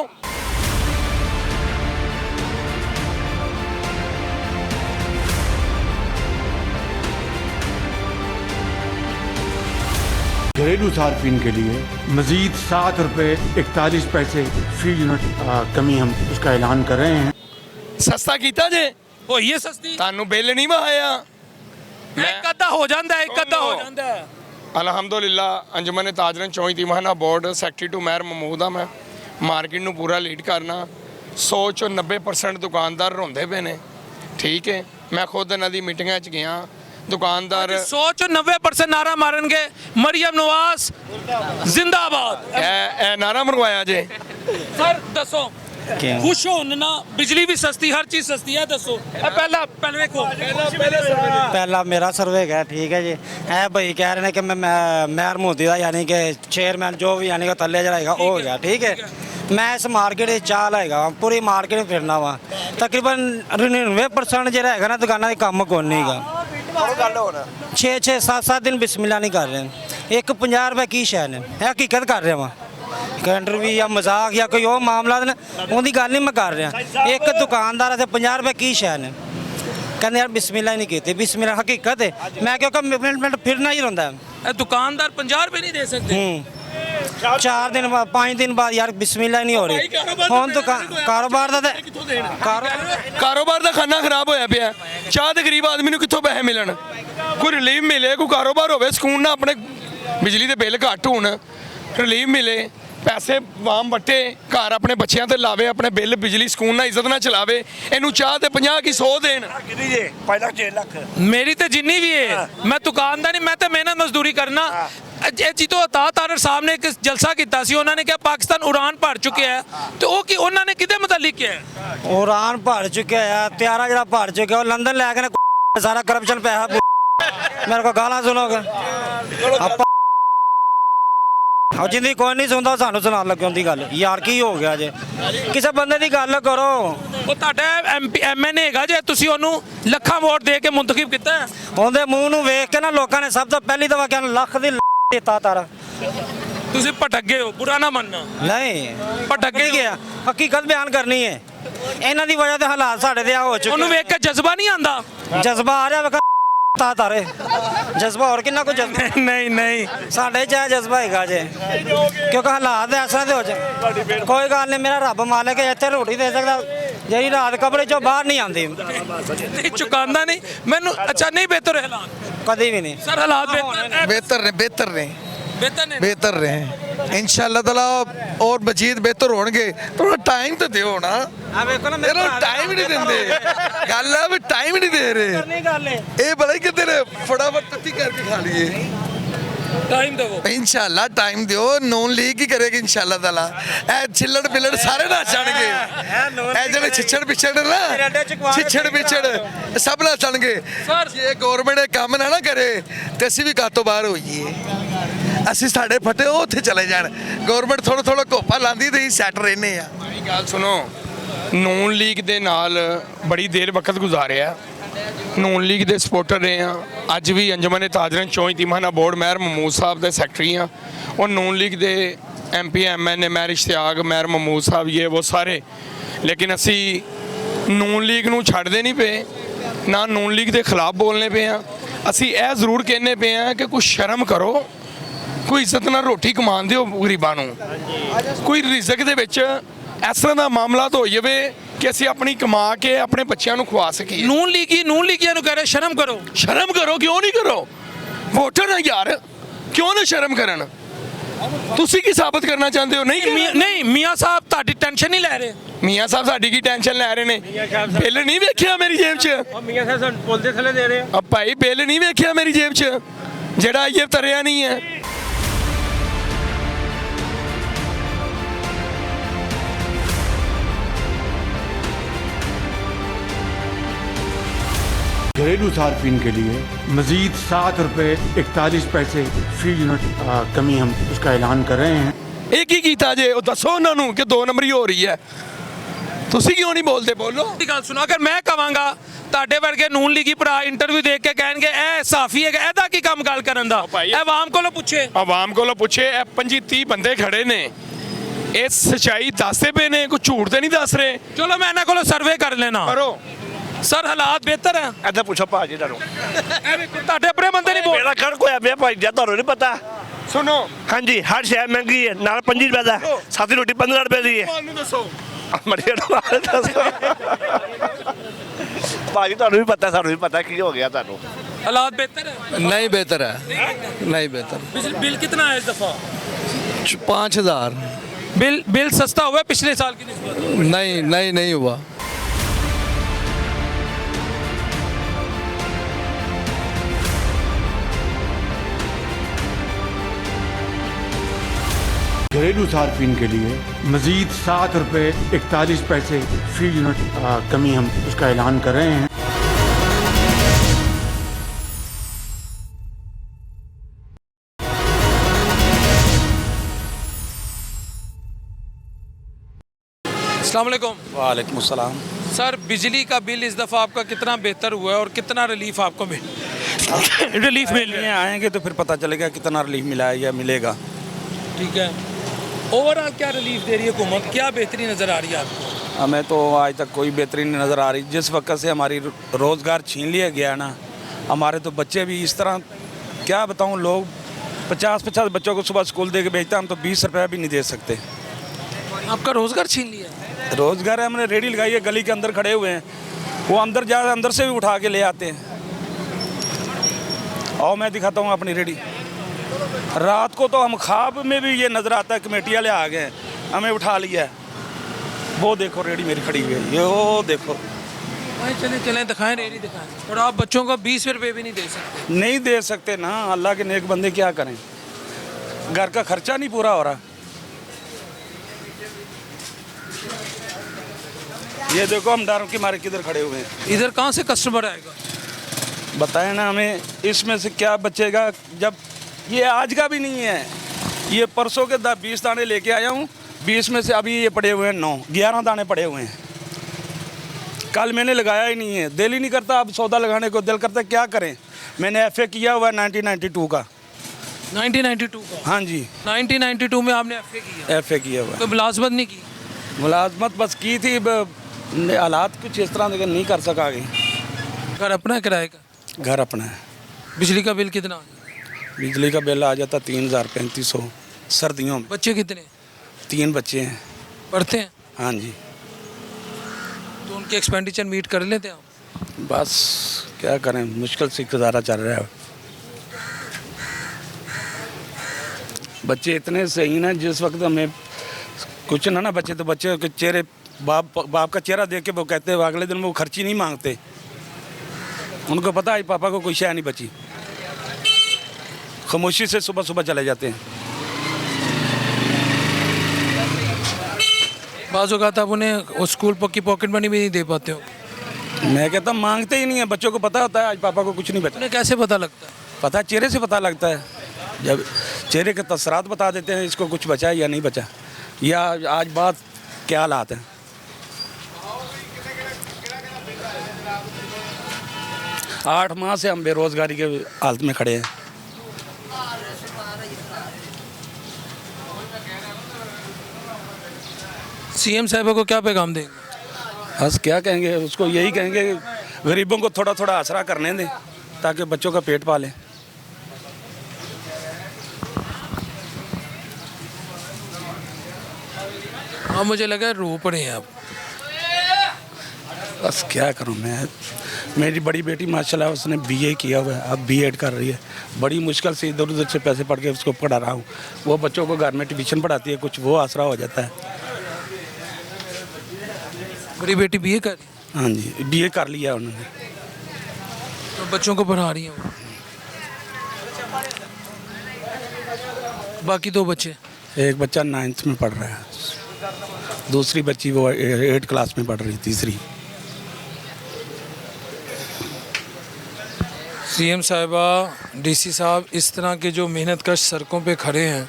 घरेलू सार्फिन के लिए मजीद ₹7.41 फी यूनिट कमी हम उसका ऐलान कर रहे हैं। ਸਸਤਾ ਕੀਤਾ ਜੇ ਹੋਈ ਹੈ ਸਸਤੀ। ਤੁਹਾਨੂੰ ਬਿੱਲ ਨਹੀਂ ਵਾਇਆ। ਇੱਕ ਅੱਧਾ ਹੋ ਜਾਂਦਾ ਹੈ, ਇੱਕ ਅੱਧਾ ਹੋ ਜਾਂਦਾ ਹੈ। ਅਲਹਮਦੁਲਿਲਾ ਅੰਜਮਨ ਤਾਜਰਨ ਚੌਂਈ ਤਿਮਾਨਾ ਬੋਰਡ ਸੈਕਟਰੀ ਟੂ ਮੈਰ ਮਮੂਦ ਆ। ਮੈਂ ਮਾਰਕੀਟ ਨੂੰ ਪੂਰਾ ਲੀਡ ਕਰਨਾ। 100 ਚੋਂ 90% ਦੁਕਾਨਦਾਰ ਰੋਂਦੇ ਪਏ ਨੇ। ਠੀਕ ਹੈ। ਮੈਂ ਖੁਦ ਇਹਨਾਂ ਦੀ ਮੀਟਿੰਗਾਂ 'ਚ ਗਿਆ। ਦੁਕਾਨਦਾਰ सोच 90% नारा मारेंगे मरियम नवाज जिंदाबाद। ਇਹ ਨਾਰਾ ਮਰਵਾਇਆ ਜੇ। सर दसो खुश हो ना, बिजली भी सस्ती, हर चीज सस्ती है, दसो पहले देखो पहला मेरा सर्वे है, ठीक है जी। है भाई कह रहे हैं कि मैं मेयर मोदी का यानी कि चेयरमैन जो भी यानी कि थल्ले चलाएगा वो हो गया, ठीक है। मैं इस मार्केट चाह लाएगा पूरी मार्केट में फिरना वा, तकरीबन 99% जो है ना दुकाना के काम को नहीं गा 6-6 7-7 दिन बिस्मिल्लाह नहीं कर रहे। एक 50 रुपए की शै ने हकीकत कर रहे वहाँ इंटरव्यू या मजाक या कोई और मामला ने उनकी गल नहीं मैं कर रहा। एक दुकानदार से 50 रुपए की शै ने कहते यार बिस्मिल्लाह नहीं की, बिस्मिल्लाह हकीकत है। मैं क्योंकि मिनट फिरना ही रहता है। दुकानदार 50 रुपए नहीं दे सकते। 4 दिन बाद 5 दिन बाद यार बिस्मिल्लाह नहीं हो रही। ਹੁਣ ਕਾਰੋਬਾਰ ਦਾ ਕਾਰੋਬਾਰ ਦਾ ਖਾਨਾ ਖਰਾਬ ਹੋਇਆ ਪਿਆ। ਚਾਹ ਦੇ ਗਰੀਬ ਆਦਮੀ ਨੂੰ ਕਿੱਥੋਂ ਪੈਸੇ ਮਿਲਣ? ਕੋਈ ਰਿਲੀਫ ਮਿਲੇ, ਕੋਈ ਕਾਰੋਬਾਰ ਹੋਵੇ, ਸਕੂਨ ਨਾਲ ਆਪਣੇ ਬਿਜਲੀ ਦੇ ਬਿੱਲ ਘੱਟ ਹੋਣ, ਰਿਲੀਫ ਮਿਲੇ, ਪੈਸੇ ਵਾਮ ਵਟੇ, ਘਰ ਆਪਣੇ ਬੱਚਿਆਂ ਤੇ ਲਾਵੇ, ਆਪਣੇ ਬਿੱਲ ਬਿਜਲੀ ਸਕੂਨ ਨਾਲ ਇੱਜ਼ਤ ਨਾਲ ਚਲਾਵੇ। ਇਹਨੂੰ ਚਾਹ ਤੇ 50 ਕੀ 100 ਦੇਣ। ਕਿੰਨੀ ਜੇ 5 ਲੱਖ 6 ਲੱਖ मेरी तो जिन्नी भी है, मैं दुकानदार नहीं, मैं तो मेहनत मजदूरी करना। जी तो अता तारर साहब ने एक जलसा किया सी, उन्होंने कहा पाकिस्तान उड़ान भर चुके हैं, तो वो कि उन्होंने किदे मुतालिक किया है? ਉਡਾਨ ਭਰ ਚੁੱਕਿਆ ਆ, ਤਿਆਰਾ ਜਿਹੜਾ ਭਰ ਚੁੱਕਿਆ ਉਹ ਲੰਦਨ ਲੈ ਕੇ ਨਾ ਸਾਰਾ ਕਰਪਸ਼ਨ ਪੈਸਾ ਮੇਰੇ ਕੋਲ ਗਾਲਾਂ ਸੁਣੋਗੇ ਆਪਾਂ ਜਿੰਦੀ ਕੋਈ ਨਹੀਂ ਸੁਣਦਾ ਸਾਨੂੰ ਸੁਣਾਉਣ ਲੱਗੇ ਹੁੰਦੀ ਗੱਲ। ਯਾਰ ਕੀ ਹੋ ਗਿਆ ਜੇ, ਕਿਸੇ ਬੰਦੇ ਦੀ ਗੱਲ ਕਰੋ। ਉਹ ਤੁਹਾਡਾ ਐਮਐਨਏ ਹੈਗਾ ਜੇ, ਤੁਸੀਂ ਉਹਨੂੰ ਲੱਖਾਂ ਵੋਟ ਦੇ ਕੇ ਮੁੰਤਖਬ ਕੀਤਾ ਹੈ। ਉਹਦੇ ਮੂੰਹ ਨੂੰ ਵੇਖ ਕੇ ਨਾ ਲੋਕਾਂ ਨੇ ਸਭ ਤੋਂ ਪਹਿਲੀ ਦਫਾ ਕਿਹਾ ਲੱਖ ਦੀ ਦਿੱਤਾ ਤਾਰਾ। ਤੁਸੀਂ ਭਟਕ ਗਏ ਹੋ, ਬੁਰਾ ਨਾ ਮੰਨਣਾ। ਨਹੀਂ ਭਟਕ ਨਹੀਂ ਗਿਆ, ਹਕੀਕਤ ਬਿਆਨ ਕਰਨੀ ਹੈ। ਇਹਨਾਂ ਦੀ ਵਜ੍ਹਾ ਤੇ ਹਾਲਾਤ ਸਾਡੇ ਤੇ ਆ ਹੋ ਚੁੱਕੇ। ਉਹਨੂੰ ਵੇਖ ਕੇ ਜਜ਼ਬਾ ਨਹੀਂ ਆਂਦਾ? ਜਜ਼ਬਾ ਆ ਰਿਹਾ ਵੇਖ ਤਾਰੇ ਜਜ਼ਬਾ ਹੋਰ ਕਿੰਨਾ ਕੁ ਜਜ਼ਬਾ ਨਹੀਂ ਸਾਡੇ ਚ ਇਹ ਜਜ਼ਬਾ ਹੈਗਾ ਜੇ, ਕਿਉਂਕਿ ਹਾਲਾਤ ਇਸ ਤਰ੍ਹਾਂ ਦੇ ਹੋ ਜਾ। ਕੋਈ ਗੱਲ ਨਹੀਂ, ਮੇਰਾ ਰੱਬ ਮਾਲਕ ਹੈ, ਇੱਥੇ ਰੋਟੀ ਦੇ ਸਕਦਾ ਜਿਹੜੀ ਰਾਤ ਕਬਰੇ ਚੋਂ ਬਾਹਰ ਨਹੀਂ ਆਉਂਦੀ। ਨਹੀਂ ਚੁਕਾਉਂਦਾ ਨਹੀਂ ਮੈਨੂੰ। ਅੱਛਾ ਨਹੀਂ ਬਿਹਤਰ ਹੈ ਹਾਲਾਤ? ਕਦੀ ਵੀ ਨਹੀਂ ਸਰ ਹਾਲਾਤ बेहतर रहे बेहतर रहे ਬਿਹਤਰ ਨੇ। बेहतर रहे इंशाल्लाह ताला और मजीद बेहतर होणगे। थोड़ा टाइम तो दिओ ना, ਆ ਵੇਖੋ ਨਾ ਇਹਨੂੰ ਟਾਈਮ ਹੀ ਨਹੀਂ ਦਿੰਦੇ। ਗੱਲ ਆ ਵੀ ਟਾਈਮ ਹੀ ਨਹੀਂ ਦੇ ਰਹੇ। ਨਹੀਂ ਗੱਲ ਹੈ ਇਹ ਬੜਾ ਹੀ ਕਿਤੇ ਨੇ ਫਟਾਫਟ ਤੱਤੀ ਕਰਕੇ ਖਾ ਲਈਏ। ਟਾਈਮ ਦੇਵੋ इंशाल्लाह टाइम दिओ। नून लीग ही करेगी इंशाल्लाह ताला। ਇਹ ਛਿੱਲੜ ਬਿੱਲੜ ਸਾਰੇ ਨੱਚਣਗੇ। ਇਹ ਜਿਹੜੇ ਛਿੱਛੜ ਪਿਛੜ ਨਾ, ਛਿੱਛੜ ਪਿਛੜ ਸਭ ਨੱਚਣਗੇ। ਜੇ ਗਵਰਨਮੈਂਟ ਇਹ ਕੰਮ ਨਾ ਕਰੇ ਤੇ ਅਸੀਂ ਵੀ ਕਾਤੋਂ ਬਾਹਰ ਹੋਈਏ। ਅਸੀਂ ਸਾਡੇ ਫਟੇ ਉਹ ਉੱਥੇ ਚਲੇ ਜਾਣ। ਗਵਰਨਮੈਂਟ ਥੋੜਾ ਕੋਪਾ ਲਾਂਦੀ ਤੇ ਸੈੱਟ ਰਹਿੰਦੇ ਆ। ਮੇਰੀ ਗੱਲ ਸੁਣੋ, ਨੂਨ ਲੀਗ ਦੇ ਨਾਲ ਬੜੀ ਦੇਰ ਵਕਤ ਗੁਜ਼ਾਰਿਆ। ਨੂਨ ਲੀਗ ਦੇ ਸਪੋਰਟਰ ਰਹੇ ਆ। ਅੱਜ ਵੀ ਅੰਜਮਨ ਤਾਜਰਨ ਚੌਂਈ ਤਿਮਾਨਾ ਬੋਰਡ ਮੈਰ ਮਹਿਮੂਦ ਸਾਹਿਬ ਦੇ ਸੈਕਟਰੀ ਆ। ਉਹ ਨੂਨ ਲੀਗ ਦੇ ਐਮਪੀ ਐਮਐਨਏ ਮੈਰ ਇਸ਼ਤਿਆਕ ਮੈਰ ਮਹਿਮੂਦ ਸਾਹਿਬ ਇਹ ਉਹ ਸਾਰੇ। ਲੇਕਿਨ ਅਸੀਂ ਨੂਨ ਲੀਗ ਨੂੰ ਛੱਡਦੇ ਨਹੀਂ ਪਏ, ਨਾ ਨੂਨ ਲੀਗ ਦੇ ਖਿਲਾਫ ਬੋਲਨੇ ਪਏ ਆ। ਅਸੀਂ ਇਹ ਜ਼ਰੂਰ ਕਹਿੰਦੇ ਪਏ ਆ ਕਿ ਕੁਛ ਸ਼ਰਮ ਕਰੋ, ਕੋਈ ਇੱਜ਼ਤ ਨਾਲ ਰੋਟੀ ਕਮਾਉਣ ਦਿਓ ਗਰੀਬਾਂ ਨੂੰ। ਕੋਈ ਰਿਜ਼ਕ ਦੇ ਵਿੱਚ ਇਸ ਤਰ੍ਹਾਂ ਦਾ ਮਾਮਲਾ ਤਾਂ ਹੋ ਜਾਵੇ ਕਿ ਅਸੀਂ ਆਪਣੀ ਕਮਾ ਕੇ ਆਪਣੇ ਬੱਚਿਆਂ ਨੂੰ ਖਵਾ ਸਕੀਏ। ਨੂਨ ਲੀਗੀਆਂ ਨੂੰ ਕਹਿ ਰਹੇ ਸ਼ਰਮ ਕਰੋ। ਸ਼ਰਮ ਕਰੋ, ਕਿਉਂ ਨਹੀਂ ਕਰੋ? ਵੋਟਰ ਆ ਯਾਰ, ਕਿਉਂ ਨਾ ਸ਼ਰਮ ਕਰਨ? ਤੁਸੀਂ ਕੀ ਸਾਬਤ ਕਰਨਾ ਚਾਹੁੰਦੇ ਹੋ? ਨਹੀਂ ਮੀਆਂ ਸਾਹਿਬ ਤੁਹਾਡੀ ਟੈਨਸ਼ਨ ਨਹੀਂ ਲੈ ਰਹੇ। ਮੀਆਂ ਸਾਹਿਬ ਸਾਡੀ ਕੀ ਟੈਨਸ਼ਨ ਲੈ ਰਹੇ ਨੇ? ਬਿੱਲ ਨਹੀਂ ਵੇਖਿਆ ਮੇਰੀ ਜੇਬ 'ਚ? ਮੀਆਂ ਸਾਹਿਬ ਸਾਨੂੰ ਪੁੱਲ ਦੇ ਥੱਲੇ ਦੇ ਰਹੇ ਆ ਭਾਈ, ਬਿੱਲ ਨਹੀਂ ਵੇਖਿਆ ਮੇਰੀ ਜੇਬ 'ਚ ਜਿਹੜਾ ਇਹ ਤਰਿਆ ਨਹੀਂ ਹੈ। घरेलू सार्फिन के लिए मजीद 7 रुपये 41 पैसे फी यूनिट कमी हम उसका ऐलान कर रहे हैं। ਇਹ ਕੀ ਕੀਤਾ ਜੇ? ਉਹ ਦੱਸੋ ਉਹਨਾਂ ਨੂੰ ਕਿ 2 ਨੰਬਰੀ ਹੋ ਰਹੀ ਹੈ। ਤੁਸੀਂ ਕਿਉਂ ਨਹੀਂ ਬੋਲਦੇ? ਬੋਲੋ। ਦੀ ਗੱਲ ਸੁਣੋ, ਅਗਰ ਮੈਂ ਕਵਾਂਗਾ ਤੁਹਾਡੇ ਵਰਗੇ ਨੂਨ ਲੀਗੀ ਭਰਾ ਇੰਟਰਵਿਊ ਦੇਖ ਕੇ ਕਹਿਣਗੇ ਇਹ ਸਾਫੀ ਹੈਗਾ, ਇਹਦਾ ਕੀ ਕੰਮ ਗੱਲ ਕਰਨ ਦਾ? ਇਹ ਆਵਾਮ ਕੋਲੋਂ ਪੁੱਛੇ। ਆਵਾਮ ਕੋਲੋਂ ਪੁੱਛੇ। ਇਹ 25-30 ਬੰਦੇ ਖੜੇ ਨੇ, ਇਹ ਸੱਚਾਈ ਦੱਸਦੇ ਪਏ ਨੇ, ਕੋਈ ਝੂਠ ਤੇ ਨਹੀਂ ਦੱਸ ਰਹੇ। ਚਲੋ ਮੈਂ ਇਹਨਾਂ ਕੋਲੋਂ ਸਰਵੇ ਕਰ ਲੈਣਾ। ਕਰੋ। ਸਰ ਹਾਲਾਤ ਬਿਹਤਰ ਹੈ? ਐਦਾਂ ਪੁੱਛੋ ਭਾਜੀ ਤੁਹਾਨੂੰ। ਤੁਹਾਡੇ ਆਪਣੇ ਬੰਦੇ ਨਹੀਂ ਬੋਲ। ਮੇਰਾ ਕਣਕ ਹੋਇਆ ਪਿਆ ਭਾਈ ਜੀ, ਤੁਹਾਨੂੰ ਨਹੀਂ ਪਤਾ? ਸੁਣੋ ਹਾਂਜੀ, ਹਰ ਸ਼ੈ ਮਹਿੰਗੀ ਹੈ, ਨਾਲ 25 ਰੁਪਏ ਦਾ, ਸਾਦੀ ਰੋਟੀ 15 ਰੁਪਏ ਦੀ ਹੈ। ਤੁਹਾਨੂੰ ਦੱਸੋ। ਮੜੀਆ ਨੂੰ ਦੱਸੋ ਭਾਜੀ, ਤੁਹਾਨੂੰ ਵੀ ਪਤਾ, ਸਾਨੂੰ ਵੀ ਪਤਾ ਕੀ ਹੋ ਗਿਆ ਤੁਹਾਨੂੰ। ਹਾਲਾਤ ਬਿਹਤਰ ਹੈ? नहीं बेहतर है, नहीं बेहतर। बिल कितना है इस दफा? 5000। बिल सस्ता हुआ है पिछले साल की निस्बत? नहीं हुआ। घरेलू सार्फिन के लिए मजीद ₹7.41 फी यूनिट कमी हम उसका ऐलान कर रहे हैं। अस्सलाम वालेकुम। वालेकुम अस्सलाम। सर, बिजली का बिल इस दफ़ा आपका कितना बेहतर हुआ है और कितना रिलीफ आपको मिल रिलीफ मिलने आएंगे तो फिर पता चलेगा कितना रिलीफ मिला है या मिलेगा। ठीक है, ओवरऑल क्या रिलीफ दे रही है हुकूमत, क्या बेहतरी नज़र आ रही है आपको? हमें तो आज तक कोई बेहतरी नहीं नज़र आ रही। जिस वक्त से हमारी रोज़गार छीन लिया गया ना, हमारे तो बच्चे भी इस तरह, क्या बताऊं, लोग 50-50 बच्चों को सुबह स्कूल दे के भेजते हैं, हम तो 20 रुपया भी नहीं दे सकते। आपका रोज़गार छीन लिया है? रोज़गार है, हमने रेडी लगाई है, गली के अंदर खड़े हुए हैं, वो अंदर से भी उठा के ले आते हैं। और मैं दिखाता हूँ अपनी रेडी। रात को तो हम ख्वाब में भी ये नज़र आता है कमेटी वाले आ गए, हमें उठा लिया है। वो देखो रेडी मेरी खड़ी हुई है, ये वो देखो। भाई चलें दिखाएं, रेडी दिखाएं। और आप बच्चों को 20 रुपये भी नहीं दे सकते? नहीं दे सकते ना, अल्लाह के नेक बंदे क्या करें, घर का खर्चा नहीं पूरा हो रहा। ये देखो हम डरों के मारे किधर खड़े हुए हैं। इधर कहाँ से कस्टमर आएगा? बताएं ना हमें, इसमें से क्या बचेगा जब ये आज का भी नहीं है। ये परसों के 20 दाने लेके आया हूँ, 20 में से अभी ये पड़े हुए हैं 11 दाने पड़े हुए हैं। कल मैंने लगाया ही नहीं है, दिल ही नहीं करता अब सौदा लगाने को, दिल करता क्या करें। मैंने FA किया हुआ है 1992 का। 1992 का? हाँ जी, 1992 में आपने FA किया? FA किया हुआ। तो मुलाजमत नहीं की? मुलाजमत बस की थी, हालात कुछ इस तरह लेकिन नहीं कर सका आगे। घर अपना है किराए का? घर अपना है। बिजली का बिल कितना? बिजली का बिल आ जाता 3000-3500 सर्दियों में। बच्चे कितने? 3 बच्चे हैं। पढ़ते हैं? हाँ जी। तो उनके एक्सपेंडिचर मीट कर लेते हैं आप? बस क्या करें, मुश्किल से गुजारा चल रहा है। बच्चे इतने सही ना, जिस वक्त हमें कुछ ना बचे तो बच्चे के चेहरे, बाप का चेहरा देख के वो कहते हैं, अगले दिन वो खर्ची नहीं मांगते। उनको पता है पापा को कोई शय नहीं बची, खामोशी से सुबह सुबह चले जाते हैं। बाज़ औक़ात आप उन्हें स्कूल की पॉकेट मनी भी नहीं दे पाते हो? मैं कहता हूँ मांगते ही नहीं है, बच्चों को पता होता है आज पापा को कुछ नहीं बचा। उन्हें कैसे पता लगता है? पता चेहरे से पता लगता है, जब चेहरे के तसरात बता देते हैं इसको कुछ बचा है या नहीं बचा, या आज बात क्या हालात है। 8 माह से हम बेरोज़गारी के हालत में खड़े हैं। CM साहिबा को क्या पैगाम देंगे? बस क्या कहेंगे, उसको यही कहेंगे गरीबों को थोड़ा थोड़ा आसरा करने दें ताकि बच्चों का पेट पालें। हाँ, मुझे लगा रो पड़े हैं आप। बस क्या करूं मैं, मेरी बड़ी बेटी माशाल्लाह उसने BA किया हुआ है, अब B.Ed कर रही है। बड़ी मुश्किल से इधर उधर से पैसे पढ़ के उसको पढ़ा रहा हूँ। वो बच्चों को घर में ट्यूशन पढ़ाती है, कुछ वो आसरा हो जाता है। बड़ी बेटी BA कर रही है? हाँ जी, BA कर लिया उन्होंने। तो बच्चों को पढ़ा रही हैं वो? बाकी 2 बच्चे? एक बच्चा 9th में पढ़ रहा है, दूसरी बच्ची वो 8th क्लास में पढ़ रही, तीसरी। CM साहिबा, DC साहब, इस तरह के जो मेहनत कश सड़कों पे खड़े हैं,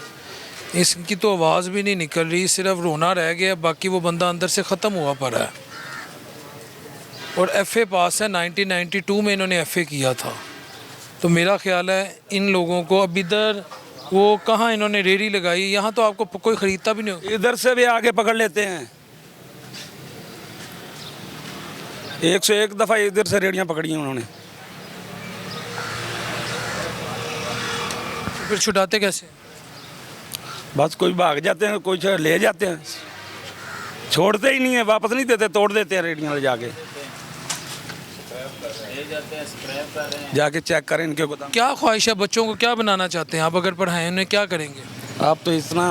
इसकी तो आवाज़ भी नहीं निकल रही, सिर्फ रोना रह गया, बाकी वो बंदा अंदर से ख़त्म हुआ पड़ा है। और FA पास है, 1992 में इन्होंने FA किया था। तो मेरा ख्याल है इन लोगों को अब इधर वो कहाँ इन्होंने रेडी लगाई, यहाँ तो आपको कोई ख़रीदता भी नहीं हो। इधर से भी आगे पकड़ लेते हैं, 101 दफ़ा इधर से रेडियाँ पकड़ी हैं उन्होंने। फिर छुटाते कैसे? बस कोई भाग जाते हैं, कोई ले जाते हैं, छोड़ते ही नहीं है, वापस नहीं देते, तोड़ देते हैं रेडियाँ ले जाके। जाके चेक करें इनके गोदाम। क्या ख्वाहिश है, बच्चों को क्या बनाना चाहते हैं आप? अगर पढ़ाएं उन्हें क्या करेंगे आप? तो इतना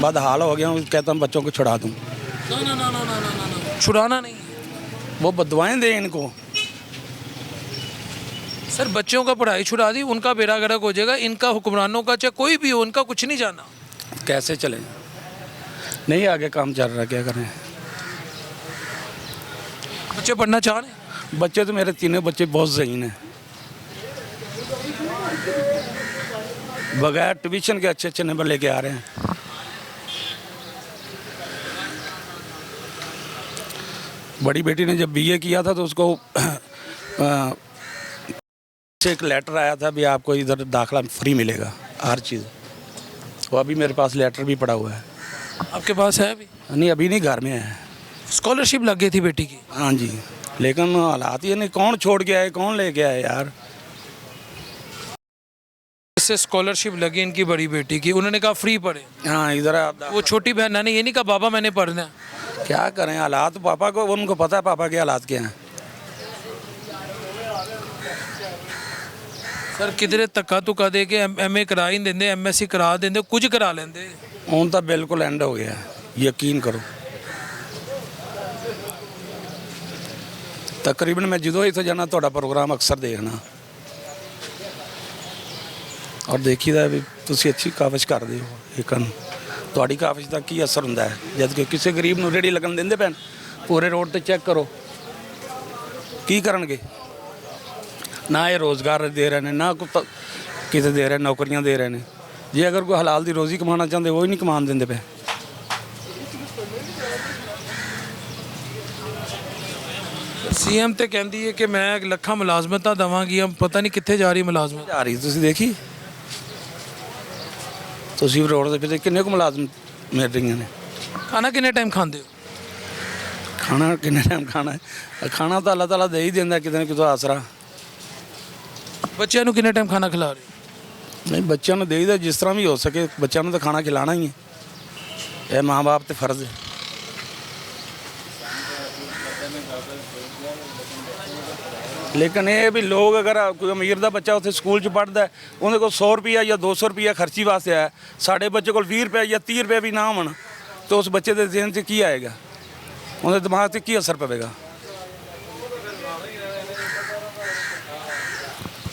बदहाल हो गया हूँ, कहता हूँ बच्चों को छुड़ा दूँ। ना, छुड़ाना नहीं, वो बदवाएं दें इनको। सर, बच्चों का पढ़ाई छुड़ा दी, उनका बेड़ा गर्क हो जाएगा। इनका हुक्मरानों का चाहे कोई भी हो, उनका कुछ नहीं जाना। कैसे चले, नहीं आगे काम चल रहा, क्या करें। बच्चे पढ़ना चाह रहे हैं? बच्चे तो मेरे तीनों बच्चे बहुत ज़हीन हैं, बगैर ट्यूशन के अच्छे अच्छे नंबर लेके आ रहे हैं। बड़ी बेटी ने जब बीए किया था तो उसको से एक लेटर आया था भी आपको इधर दाखला फ्री मिलेगा हर चीज़। वो अभी मेरे पास लेटर भी पड़ा हुआ है। आपके पास है अभी? नहीं अभी नहीं, घर में है। स्कॉलरशिप लग गई थी बेटी की? हाँ जी, लेकिन हालात ये नहीं, कौन छोड़ के आए कौन लेके आए यार। इससे स्कॉलरशिप लगी इनकी बड़ी बेटी की, उन्होंने कहा फ्री पढ़े। हाँ इधर वो छोटी बहन ने ये नहीं कहा बाबा मैंने पढ़ना है? क्या करें, हालात पापा को, उनको पता है पापा के हालात क्या हैं। सर किधरे धक्का धुक्का दे के एमए करा ही देंगे, एमएससी करा देंगे, कुछ करा लेंगे। ਹੁਣ ਤਾਂ ਬਿਲਕੁਲ ਐਂਡ ਹੋ ਗਿਆ, ਯਕੀਨ ਕਰੋ। ਤਕਰੀਬਨ ਮੈਂ ਜਦੋਂ ਇੱਥੇ ਜਾਣਾ ਤੁਹਾਡਾ ਪ੍ਰੋਗਰਾਮ ਅਕਸਰ ਦੇਖਣਾ ਔਰ ਦੇਖੀਦਾ ਵੀ ਤੁਸੀਂ ਅੱਛੀ ਕਾਵਿਸ਼ ਕਰਦੇ ਹੋ। ਲੇਕਿਨ ਤੁਹਾਡੀ ਕਾਵਿਸ਼ ਦਾ ਕੀ ਅਸਰ ਹੁੰਦਾ ਹੈ ਜਦ ਕਿ ਕਿਸੇ ਗਰੀਬ ਨੂੰ ਰੇੜੀ ਲੱਗਣ ਦਿੰਦੇ ਪੈਣ। ਪੂਰੇ ਰੋਡ ਤੇ ਚੈੱਕ ਕਰੋ ਕੀ ਕਰਨਗੇ। ਨਾ ਇਹ ਰੋਜ਼ਗਾਰ ਦੇ ਰਹੇ ਨੇ, ਨਾ ਕੋਈ ਕਿਤੇ ਦੇ ਰਹੇ ਨੌਕਰੀਆਂ ਦੇ ਰਹੇ ਨੇ। ਜੇ ਅਗਰ ਕੋਈ ਹਲਾਲ ਦੀ ਰੋਜ਼ੀ ਕਮਾਉਣਾ ਚਾਹੁੰਦੇ ਉਹ ਹੀ ਨਹੀਂ ਕਮਾਉਣ ਦਿੰਦੇ ਪਏ। सीएम तो कहती है कि मैं ਲੱਖਾਂ ਮੁਲਾਜ਼ਮਤਾਂ ਦੇਵਾਂਗੀ, ਹਮ ਪਤਾ ਨਹੀਂ ਕਿੱਥੇ ਜਾ ਰਹੀ ਮੁਲਾਜ਼ਮਤ। ਜਾ ਰਹੀ ਤੁਸੀਂ ਦੇਖੀ, ਤੁਸੀਂ ਰੋਡ ਦੇ ਤੇ ਕਿੰਨੇ ਕੁ ਮੁਲਾਜ਼ਮ ਮਿਲ ਰਹੀਆਂ ਨੇ। ਖਾਣਾ ਕਿੰਨੇ ਟਾਈਮ ਖਾਂਦੇ ਹੋ? ਖਾਣਾ ਕਿੰਨੇ ਟਾਈਮ ਖਾਣਾ ਹੈ? ਖਾਣਾ ਤਾਂ ਅੱਲਾਹ ਤਾਲਾ ਦੇ ਹੀ ਦਿੰਦਾ ਕਿਤੇ ਨਾ ਕਿਤੇ ਆਸਰਾ। ਬੱਚਿਆਂ ਨੂੰ ਕਿੰਨੇ ਟਾਈਮ ਖਾਣਾ ਖਿਲਾ ਰਹੇ ਹੋ? ਨਹੀਂ ਬੱਚਿਆਂ ਨੂੰ ਦੇਈਦਾ ਜਿਸ ਤਰ੍ਹਾਂ ਵੀ ਹੋ ਸਕੇ, ਬੱਚਿਆਂ ਨੂੰ ਤਾਂ ਖਾਣਾ ਖਿਲਾਣਾ ਹੀ ਹੈ, ਇਹ ਮਾਂ ਬਾਪ ਤੇ ਫਰਜ਼ ਹੈ। ਲੇਕਿਨ ਇਹ ਵੀ ਲੋਕ ਅਗਰ ਕੋਈ ਅਮੀਰ ਦਾ ਬੱਚਾ ਉੱਥੇ ਸਕੂਲ 'ਚ ਪੜ੍ਹਦਾ ਉਹਦੇ ਕੋਲ 100 ਰੁਪਈਆ ਜਾਂ 200 ਰੁਪਈਆ ਖਰਚੀ ਵਾਸਤੇ ਆਇਆ, ਸਾਡੇ ਬੱਚੇ ਕੋਲ 20 ਰੁਪਏ ਜਾਂ 30 ਰੁਪਏ ਵੀ ਨਾ ਹੋਣ ਤਾਂ ਉਸ ਬੱਚੇ ਦੇ ਜ਼ਿਹਨ 'ਚ ਕੀ ਆਏਗਾ, ਉਹਦੇ ਦਿਮਾਗ 'ਤੇ ਕੀ ਅਸਰ ਪਵੇਗਾ।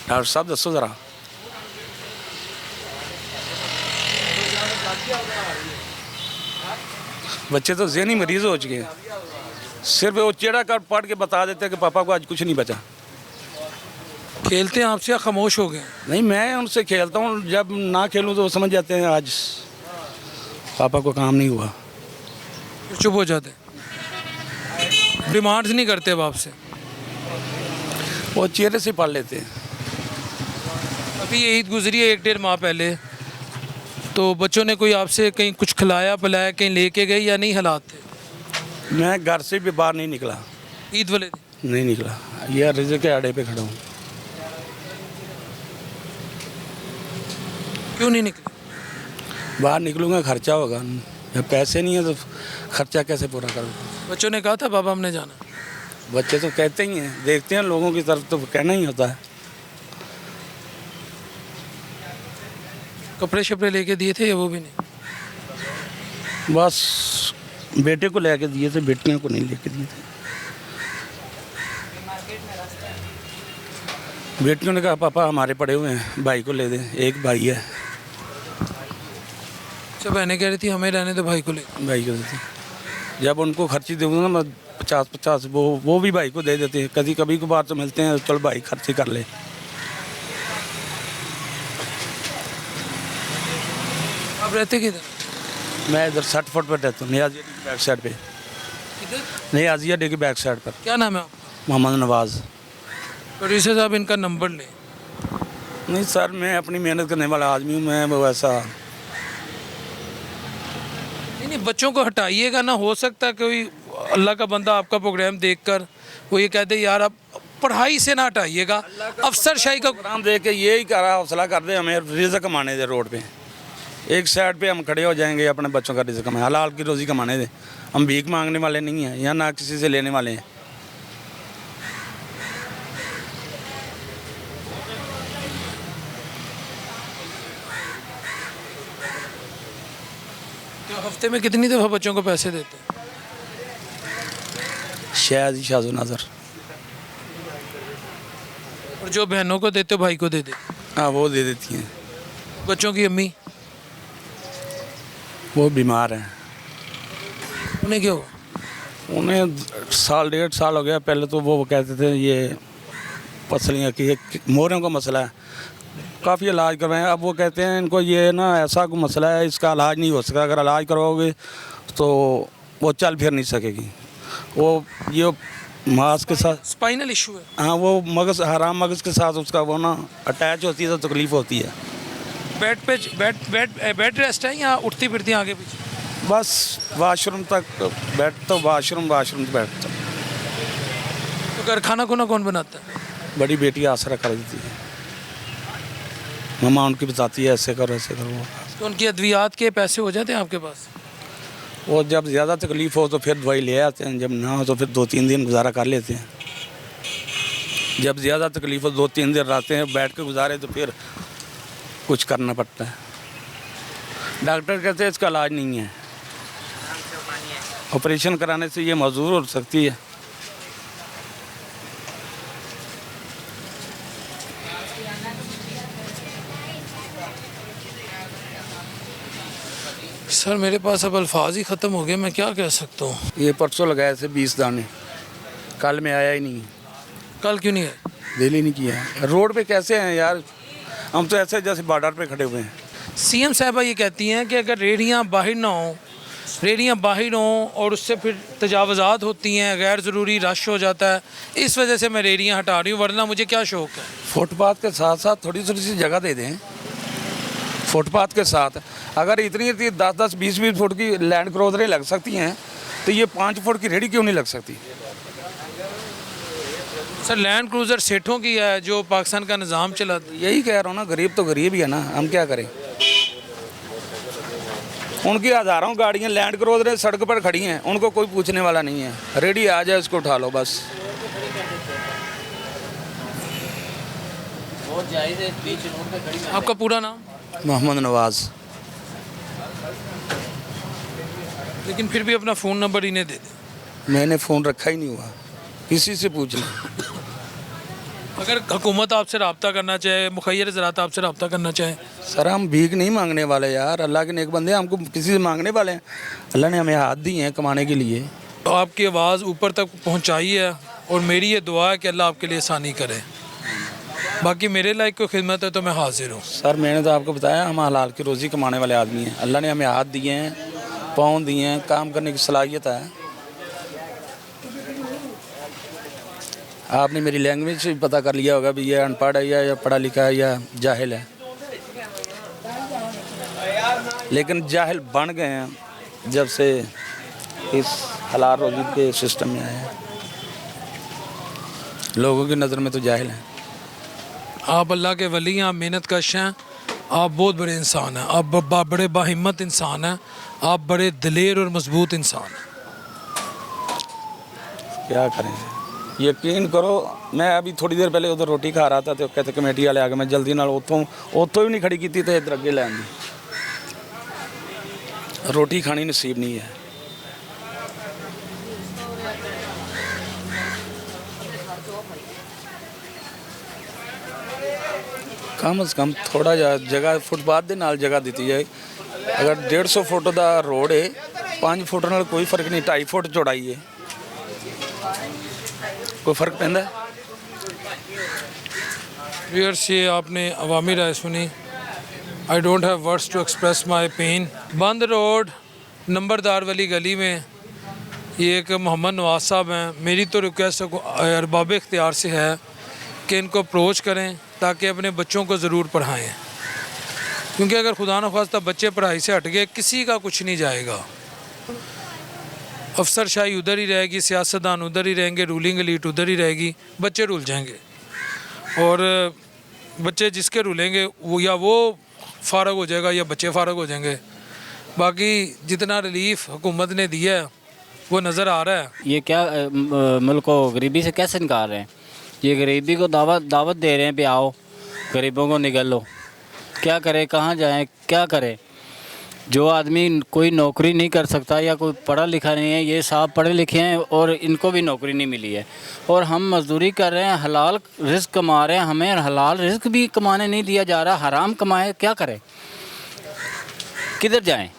ਡਾਕਟਰ ਸਾਹਿਬ ਦੱਸੋ ਜ਼ਰਾ। बच्चे तो ज़हनी मरीज़ हो चुके हैं, सिर्फ वो चेहरा कर पढ़ के बता देते हैं कि पापा को आज कुछ नहीं बचा। खेलते हैं आपसे या खामोश हो गए? नहीं मैं उनसे खेलता हूँ, जब ना खेलूँ तो वो समझ जाते हैं आज पापा को काम नहीं हुआ, चुप हो जाते। डिमांड्स नहीं करते अब आपसे? वो चेहरे से पढ़ लेते हैं। अभी ईद गुजरी है 1-1.5 माह पहले, तो बच्चों ने कोई आपसे कहीं कुछ खिलाया पिलाया, कहीं लेके गए या नहीं हालात थे? मैं घर से भी बाहर नहीं निकला, ईद वाले दिन नहीं निकला, यह रिज़्क़ के आड़े पे खड़ा हूँ। क्यों नहीं निकले? बाहर निकलूँगा खर्चा होगा, जब पैसे नहीं है तो खर्चा कैसे पूरा करूँगा। बच्चों ने कहा था बाबा हमने जाना? बच्चे तो कहते ही हैं, देखते हैं लोगों की तरफ तो कहना ही होता है। कपड़े शपड़े लेके दिए थे या वो भी नहीं? बस बेटे को लेके दिए थे, बेटियों को नहीं लेके दिए थे। बेटियों ने कहा पापा हमारे पड़े हुए हैं, भाई को ले दें, एक भाई है। अच्छा बहनें कह रही थी हमें रहने दो, भाई को ले। भाई को देते, जब उनको खर्ची दूँगा ना मैं 50-50 वो भी भाई को दे देते हैं। कभी कभी कभार तो मिलते हैं, चल भाई खर्ची कर ले। आप रहते किधर? मैं इधर 60 फुट पर रहता हूँ, नियाजिया डी की बैक साइड पे। किधर? नियाजिया डी की बैक साइड पर। क्या नाम है आपका? मोहम्मद नवाज़। प्रोड्यूसर साहब इनका नंबर लें। नहीं सर मैं अपनी मेहनत करने वाला आदमी हूँ, मैं वो ऐसा नहीं बच्चों को हटाइएगा ना, हो सकता है कोई अल्लाह का बंदा आपका प्रोग्राम देखकर वो ये कहते यार आप पढ़ाई से ना हटाइएगा, अफसरशाही का प्रोग्राम देख के यही करा हौसला कर दे हमें रिज़्क़ कमाने दे। रोड पे एक साइड पे हम खड़े हो जाएंगे, अपने बच्चों का रिज़्क़ कमाए, हलाल की रोज़ी कमाने दे। हम भीख मांगने वाले नहीं हैं या ना किसी से लेने वाले हैं। तो हफ्ते में कितनी दफ़ा बच्चों को पैसे देते हैं? शायद ही शाज़ो नज़र। और जो बहनों को देते हो भाई को दे देते? हाँ वो दे देती हैं। बच्चों की अम्मी? वो बीमार हैं। उन्हें क्या हुआ? उन्हें साल 1.5 साल हो गया। पहले तो वो कहते थे ये पसलियाँ की मोरों का मसला है, काफ़ी इलाज करवाएं। अब वो कहते हैं इनको ये ना ऐसा कोई मसला है, इसका इलाज नहीं हो सकता, अगर इलाज करवाओगे तो वो चल फिर नहीं सकेगी। वो ये मांस के साथ स्पाइनल इशू है। हाँ, वो मगज हराम मगज के साथ उसका वो ना अटैच होती है तो तकलीफ़ होती है। बेड रेस्ट है या उठती फिरती आगे पीछे? बस वाशरूम तक बैठ तो वाशरूम से बैठ तक। तो घर खाना खुना कौन बनाता है? बड़ी बेटी आसरा कर देती है, मम्मा उनकी बताती है ऐसे करो ऐसे करो। तो उनकी अद्वियात के पैसे हो जाते हैं आपके पास? वो जब ज़्यादा तकलीफ़ हो तो फिर दवाई ले आते हैं, जब ना हो तो फिर 2-3 दिन गुजारा कर लेते हैं। जब ज़्यादा तकलीफ़ हो 2-3 दिन रहते हैं बैठ के गुजारे तो फिर कुछ करना पड़ता है। डॉक्टर कहते हैं इसका इलाज नहीं है, ऑपरेशन कराने से ये मजबूर हो सकती है। सर मेरे पास अब अल्फाज ही ख़त्म हो गए, मैं क्या कह सकता हूँ। ये परसों लगाए थे 20 दाने, कल में आया ही नहीं। कल क्यों नहीं है? दिल ही नहीं किया। रोड पे कैसे हैं यार, हम तो ऐसे जैसे बॉर्डर पे खड़े हुए हैं। सीएम साहबा ये कहती हैं कि अगर रेहड़ियाँ बाहर ना हों, रेहड़ियाँ बाहर हों और उससे फिर तजावज़ात होती हैं, गैर ज़रूरी रश हो जाता है, इस वजह से मैं रेहड़ियाँ हटा रही हूँ, वरना मुझे क्या शौक़ है। फुटपाथ के साथ साथ थोड़ी थोड़ी सी जगह दे दें। फुटपाथ के साथ अगर इतनी 10-10, 20-20 फुट की लैंड क्रोजरें लग सकती हैं तो ये 5 फुट की रेहड़ी क्यों नहीं लग सकती? सर लैंड क्रूज़र सेठों की है जो पाकिस्तान का निज़ाम चलाती है। यही कह रहा हूँ ना, गरीब तो गरीब ही है ना, हम क्या करें। उनकी हज़ारों गाड़ियाँ लैंड क्रोजरें सड़क पर खड़ी हैं, उनको कोई पूछने वाला नहीं है। रेडी आ जाए इसको उठा लो बस। आपका पूरा नाम? मोहम्मद नवाज़। लेकिन फिर भी अपना फ़ोन नंबर इन्हें दे दें। मैंने फ़ोन रखा ही नहीं हुआ, किसी से पूछ लें। अगर हुकूमत आपसे रब्ता करना चाहे, मुखैर ज़रात आपसे रब्ता करना चाहे। सर हम भीख नहीं मांगने वाले यार, अल्लाह के नेक बंदे, हमको किसी से मांगने वाले हैं? अल्लाह ने हमें हाथ दिए हैं कमाने के लिए। तो आपकी आवाज़ ऊपर तक पहुंचाई है और मेरी ये दुआ है कि अल्लाह आपके लिए आसानी करे। बाकी मेरे लायक कोई खिदमत है तो मैं हाजिर हूँ। सर मैंने तो आपको बताया हम हलाल की रोज़ी कमाने वाले आदमी हैं। अल्लाह ने हमें हाथ दिए हैं, पाँव दिए हैं, काम करने की सलाहियत है। आपने मेरी लैंग्वेज से भी पता कर लिया होगा भी ये अनपढ़ है या पढ़ा लिखा है या जाहिल है। लेकिन जाहिल बन गए हैं जब से इस हलाल रोज़ी के सिस्टम में आए हैं। लोगों की नज़र में तो जाहिल हैं। आप अल्लाह के वली हैं, आप मेहनत कश हैं, आप बहुत बड़े इंसान हैं, आप बड़े बाहिम्मत इंसान हैं, आप बड़े दिलेर और मजबूत इंसान हैं। क्या करें, यकीन करो मैं अभी थोड़ी देर पहले उधर रोटी खा रहा था तो कहते कमेटी वाले आ गए, मैं जल्दी नाल उतों भी नहीं खड़ी की थी तो इधर अगे लैन दी। रोटी खानी नसीब नहीं है। कम से कम थोड़ा जगह फुटपाथ के नाल जगह दी जाए। अगर 150 फुट का रोड है, 5 फुट नाल कोई फर्क नहीं, 2.5 फुट चौड़ाई है, कोई फ़र्क पैंदा है? व्यूअर्स ये आपने अवामी राय सुनी। I don't have words to express my pain. बंद रोड नंबरदार वाली गली में ये एक मोहम्मद नवाज साहब हैं। मेरी तो रिक्वेस्ट अरबाब इख्तियार से है कि इनको अप्रोच करें ताकि अपने बच्चों को ज़रूर पढ़ाएं, क्योंकि अगर खुदा न ख्वास्ता बच्चे पढ़ाई से हट गए किसी का कुछ नहीं जाएगा। अफसरशाही उधर ही रहेगी, सियासतदान उधर ही रहेंगे, रूलिंग एलीट उधर ही रहेगी, बच्चे रुल जाएंगे। और बच्चे जिसके रुलेंगे वो फ़ारग हो जाएगा या बच्चे फ़ारग हो जाएंगे। बाकी जितना रिलीफ हुकूमत ने दिया है वो नज़र आ रहा है। ये क्या मुल्क को गरीबी से कैसे निकाल रहे हैं? ये गरीबी को दावत दे रहे हैं कि आओ गरीबों को निगल लो। क्या करें, कहाँ जाएं, क्या करें? जो आदमी कोई नौकरी नहीं कर सकता या कोई पढ़ा लिखा नहीं है, ये साहब पढ़े लिखे हैं और इनको भी नौकरी नहीं मिली है, और हम मजदूरी कर रहे हैं, हलाल रिस्क कमा रहे हैं, हमें हलाल रिस्क भी कमाने नहीं दिया जा रहा, हराम कमाए, क्या करें, किधर जाएं?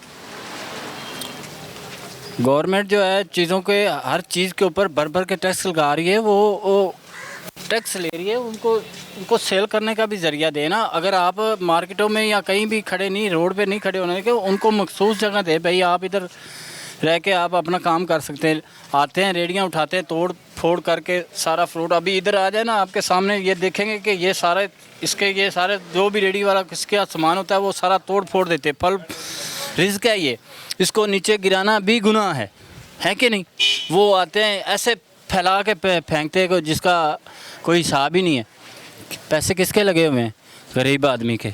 गवर्नमेंट जो है चीज़ों के हर चीज़ के ऊपर भर भर के टैक्स लगा रही है, वो टैक्स ले रही है, उनको सेल करने का भी ज़रिया देना। अगर आप मार्केटों में या कहीं भी खड़े नहीं, रोड पे नहीं खड़े होने के, उनको मखसूस जगह दे, भाई आप इधर रह के आप अपना काम कर सकते हैं। आते हैं, रेडियाँ उठाते हैं, तोड़ फोड़ करके सारा फ्रूट, अभी इधर आ जाए ना आपके सामने, ये देखेंगे कि ये सारे ये सारे जो भी रेडी वाला किसके सामान होता है वो सारा तोड़ फोड़ देते हैं। फल रिस्क है ये, इसको नीचे गिराना भी गुनाह है कि नहीं? वो आते हैं ऐसे फैला के फेंकते हैं जिसका कोई हिसाब ही नहीं है। पैसे किसके लगे हुए हैं? गरीब आदमी के।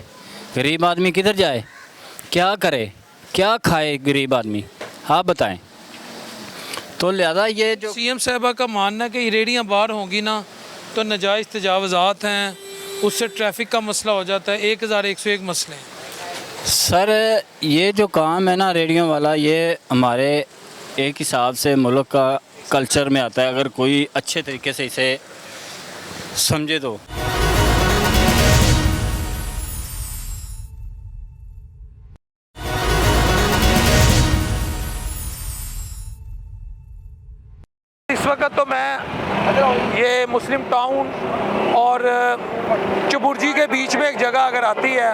गरीब आदमी किधर जाए, क्या करे, क्या खाए गरीब आदमी, आप बताएं। तो लिहाजा ये जो सीएम साहबा का मानना है कि रेडियाँ बाहर होंगी ना तो नाजायज़ तजावज़ात हैं, उससे ट्रैफिक का मसला हो जाता है, 1101 मसले। सर ये जो काम है ना रेडियो वाला, ये हमारे एक हिसाब से मुल्क का कल्चर में आता है, अगर कोई अच्छे तरीके से इसे समझे तो। इस वक्त तो मैं ये मुस्लिम टाउन और चबुर्जी के बीच में एक जगह अगर आती है,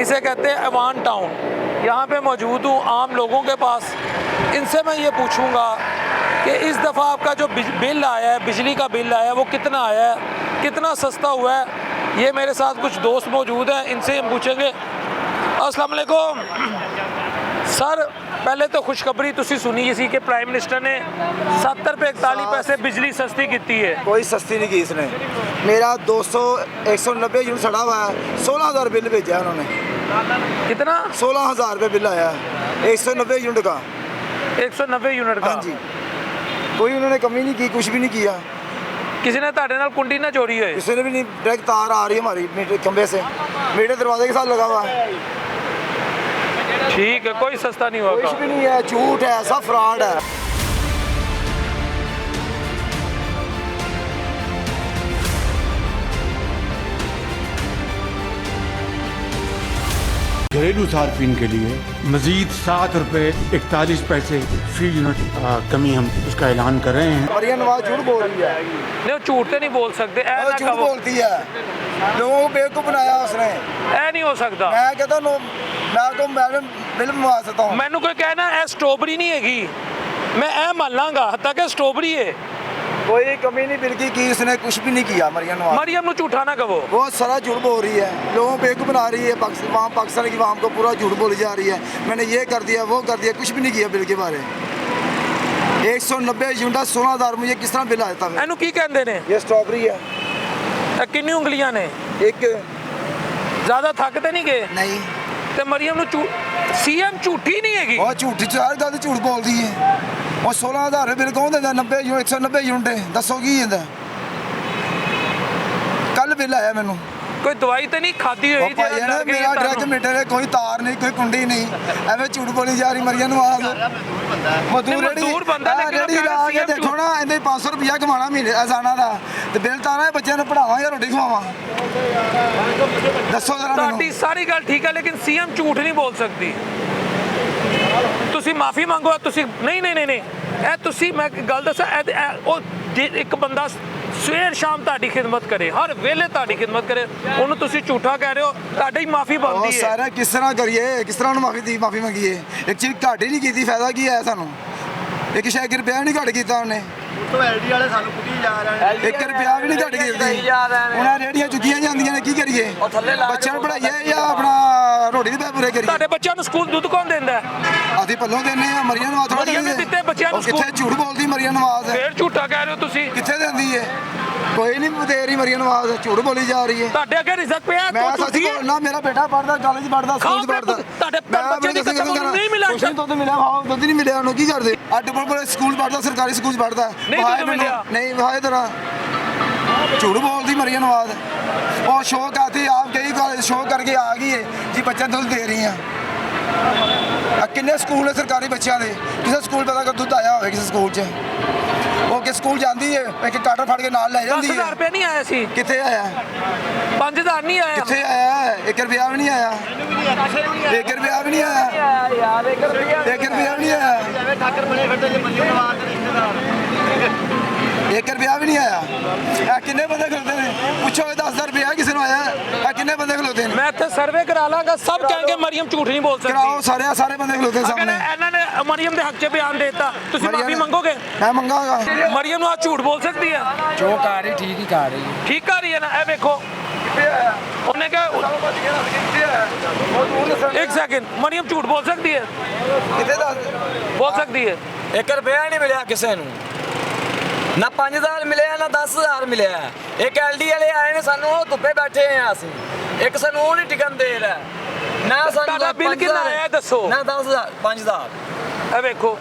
इसे कहते हैं अवान टाउन, यहाँ पे मौजूद हूँ आम लोगों के पास। इनसे मैं ये पूछूंगा कि इस दफ़ा आपका जो बिल आया है, बिजली का बिल आया है, वो कितना आया है, कितना सस्ता हुआ है? ये मेरे साथ कुछ दोस्त मौजूद हैं, इनसे हम पूछेंगे। अस्सलाम वालेकुम सर, पहले तो खुशखबरी तुसी सुनी इसी के प्राइम मिनिस्टर ने 70 रुपये 41 पैसे बिजली सस्ती की है। कोई सस्ती नहीं की इसने। मेरा 190 यूनिट सड़ा हुआ है, 16,000 बिल भेजा है उन्होंने। कितना? 16,000 रुपये बिल आया है 190 यूनिट का। 190 यूनिट का? हाँ जी, कोई उन्होंने कमी नहीं की, कुछ भी नहीं किया। किसी ने ताड़े नाल कुंडी ना जोड़ी है? किसी ने भी नहीं। डायरेक्ट तार आ रही है हमारी मीटर खंबे से, मीटर दरवाजे के साथ लगा हुआ है। ठीक है, कोई सस्ता नहीं होगा। कुछ भी नहीं है, झूठ है, सब फ्रॉड है। घरेलू सार्फिन के लिए मजीद 7 रुपये 41 पैसे फी यूनिट कमी हम उसका ऐलान कर रहे हैं। मरियम नवाज झूठ बोल रही है। नहीं, झूठ तो नहीं बोल सकते, झूठ बोलती है, लोगों को बेवकूफ बनाया उसने। ऐ नहीं हो सकता। मैं कहता हूँ मैं तो मैडम बिल मंगवा सकता हूँ। मैनू कोई कहना ए स्ट्रॉबेरी नहीं हैगी, मैं ऐ मान लांगा हत्ता कि स्ट्रॉबेरी है। कोई कमी नहीं बिल की उसने, कुछ भी नहीं किया। मरियम नु झूठा ना कहो, बहुत सारा झूठ बोल रही है, लोगों को बेवकूफ बना रही है। वहाँ पाकिस्तान की आवाम को पूरा झूठ बोली जा रही है, मैंने ये कर दिया वो कर दिया, कुछ भी नहीं किया बिल के बारे। 190 यूनिट 16,000 मुझे किस तरह बिल आता है? एनू की कहते ने? ये स्ट्रॉबेरी है। कितनी उंगलियां ने? एक। ज्यादा थकते नहीं गए? नहीं। ते मरियम नु सीएम झूठी नहीं हैगी? बहुत झूठी, सारी गल झूठ बोलती है। और 16,000 बिल कौन देता? 190 यूनिट दसो की है? कल बिल आया मैनू। कोई दवाई तो नहीं खादी हुई? मेरा डायरेक्ट मीटर है, कोई तार नहीं, कोई कुंडी नहीं, एवं झूठ बोली जा रही मरियम नवाज। मजदूर बंदा रेडी ला के देखो ना, इन्हें 500 रुपया कमाना महीने असाना का, तो बिल तारा बच्चों को पढ़ावा या रोटी खवावा? दसो जरा। सारी गल ठीक है, लेकिन सीएम झूठ नहीं बोल सकती। ਤੁਸੀਂ ਮਾਫੀ ਮੰਗੋ, ਤੁਸੀਂ ਨਹੀਂ ਨਹੀਂ ਨਹੀਂ ਇਹ ਤੁਸੀਂ ਮੈਂ ਗੱਲ ਦੱਸਾਂ, ਉਹ ਇੱਕ ਬੰਦਾ ਸਵੇਰ ਸ਼ਾਮ ਤੁਹਾਡੀ ਖਿਦਮਤ ਕਰੇ, ਹਰ ਵੇਲੇ ਤੁਹਾਡੀ ਖਿਦਮਤ ਕਰੇ, ਉਹਨੂੰ ਤੁਸੀਂ ਝੂਠਾ ਕਹਿ ਰਹੇ ਹੋ, ਤੁਹਾਡੀ ਮਾਫੀ ਬਣਦੀ ਹੈ। ਸਾਰਾ ਕਿਸ ਤਰ੍ਹਾਂ ਕਰੀਏ, ਕਿਸ ਤਰ੍ਹਾਂ ਮਾਫੀ ਮੰਗੀਏ? ਇੱਕ ਚੀਜ਼ ਘੱਟ ਹੀ ਨਹੀਂ ਕੀਤੀ, ਫਾਇਦਾ ਕੀ ਹੈ ਸਾਨੂੰ? ਇੱਕ ਸ਼ਾਇਦ ਰੁਪਇਆ ਨਹੀਂ ਘੱਟ ਕੀਤਾ ਉਹਨੇ। ਐਲਡੀ ਵਾਲੇ ਸਾਨੂੰ ਕੁੱਟੀ ਜਾ ਰਹੇ ਨੇ, 1 ਰੁਪਇਆ ਵੀ ਨਹੀਂ ਘੱਟ ਕੀਤੀ। ਉਹਨਾਂ ਰੇੜੀਆਂ ਚੁੱਕੀਆਂ ਜਾਂਦੀਆਂ ਨੇ, ਕੀ ਕਰੀਏ? ਬੱਚਿਆਂ ਨੂੰ ਪੜਾਈਏ ਜਾਂ ਆਪਣਾ ਰੋਟੀ ਦੇ ਪੈਸੇ ਪੂਰੇ ਕਰੀਏ? ਤੁਹਾਡੇ ਬੱਚਿਆਂ ਨੂੰ ਸਕੂਲ ਦੁੱਧ ਕੌਣ ਦਿੰਦਾ? ਅਸੀਂ ਪੱਲੋਂ ਦਿੰਦੇ ਆ, ਮਰੀਆਂ ਨਵਾਜ਼ ਥੋੜਾ ਦਿੱਤੇ ਬੱਚਿਆਂ ਨੂੰ। ਕਿੱਥੇ ਝੂਠ ਬੋਲਦੀ ਮਰੀਆਂ ਨਵਾਜ਼? ਫੇਰ ਝੂਠਾ ਕਹਿ ਰਹੇ ਹੋ ਤੁਸੀਂ। ਕਿੱਥੇ ਦਿੰਦੀ ਹੈ? ਕੋਈ ਨਹੀਂ ਦੇ ਰਹੀ ਮਰੀਆਂ ਨਵਾਜ਼, ਝੂਠ ਬੋਲੀ ਜਾ ਰਹੀ ਹੈ। ਤੁਹਾਡੇ ਅੱਗੇ ਰਿਜ਼ਕ ਪਿਆ? ਮੈਂ ਸੱਚੀ ਬੋਲਣਾ, ਮੇਰਾ ਬੇਟਾ ਪੜਦਾ, ਕਾਲਜ ਪੜਦਾ, ਸਕੂਲ ਪੜਦਾ। ਤੁਹਾਡੇ ਬੱਚੇ ਦੀ ਕਸਮ ਨਹੀਂ ਮਿਲਿਆ? ਕੁਛ ਨਹੀਂ ਦੁੱਧ ਮਿਲਿਆ, ਦੁੱਧ ਨਹੀਂ ਮਿਲਿਆ ਉਹਨੂੰ, ਕੀ ਕਰਦੇ? ਅੱਡ ਬੋਲ ਸਕੂਲ ਪੜਦਾ, ਸਰਕਾਰੀ ਸਕੂਲ ਪੜਦਾ, नहीं भाई तरह झूठ बोलती मरियम नवाज। और शो आती आप कई कॉलेज शो करके आ गई है जी, बच्चे दुध दे रही हैं। किन्ने स्कूल है सरकारी बच्चों के? किसी स्कूल पता कर दुध आया हो किसी स्कूल च? वो कि स्कूल जाती है, एक कार्टर फड़ के नाल ले जाती है। 10,000 रुपया नहीं आया सी? कितने आया? 5,000 नहीं आया? कितने आया? 1 रुपया भी नहीं आया। 1 ਰੁਪਿਆ ਵੀ ਨਹੀਂ ਆਇਆ यार 1 रुपया 1 ਰੁਪਿਆ ਵੀ ਨਹੀਂ ਆਇਆ 1 ਰੁਪਿਆ ਵੀ ਨਹੀਂ ਆਇਆ ਇਹ ਕਿੰਨੇ ਬੰਦੇ ਖਲੋਤੇ ਨੇ ਪੁੱਛੋ 10,000 ਰੁਪਿਆ ਕਿਸੇ ਨੂੰ ਆਇਆ ਇਹ ਕਿੰਨੇ ਬੰਦੇ ਖਲੋਤੇ ਨੇ मैं इतने सर्वे करा लांगा सब कहेंगे मरियम झूठ नहीं बोल ਕਰਾਓ सकती ਸਾਰੇ ਬੰਦੇ ਖਲੋਤੇ अगर ਸਾਹਮਣੇ इन्होंने मरियम के हक च बयान देता तुम माफी मंगोगे ਮੈਂ ਮੰਗਾਂਗਾ मरियम आज झूठ बोल सकती है ਜੋ ਕਰ ਰਹੀ ਠੀਕ ਹੀ ਕਰ ਰਹੀ ठीक कर रही है ना ए देखो उन्हें क्या एक सेकंड मरियम झूठ बोल सकती है ਕਿੱਥੇ ਦੱਸ बोल सकती है 1 ਰੁਪਿਆ ਨਹੀਂ ਮਿਲਿਆ ਕਿਸੇ ਨੂੰ ਨਾ 5000 ਮਿਲਿਆ ਨਾ 10000 ਮਿਲਿਆ ਇੱਕ ਐਲਡੀ ਵਾਲੇ ਆਏ ਨੇ ਸਾਨੂੰ ਉਹ ਧੁੱਪੇ ਬੈਠੇ ਆ ਅਸੀਂ ਇੱਕ ਸਾਨੂੰ ਉਹ ਨਹੀਂ ਟਿਕਣ ਦੇ ਰਿਹਾ ਨਾ ਸਾਨੂੰ ਤੁਹਾਡਾ ਬਿੱਲ ਕਿੰਨਾ ਆਇਆ ਦੱਸੋ ਨਾ 10000 5000 ए देखो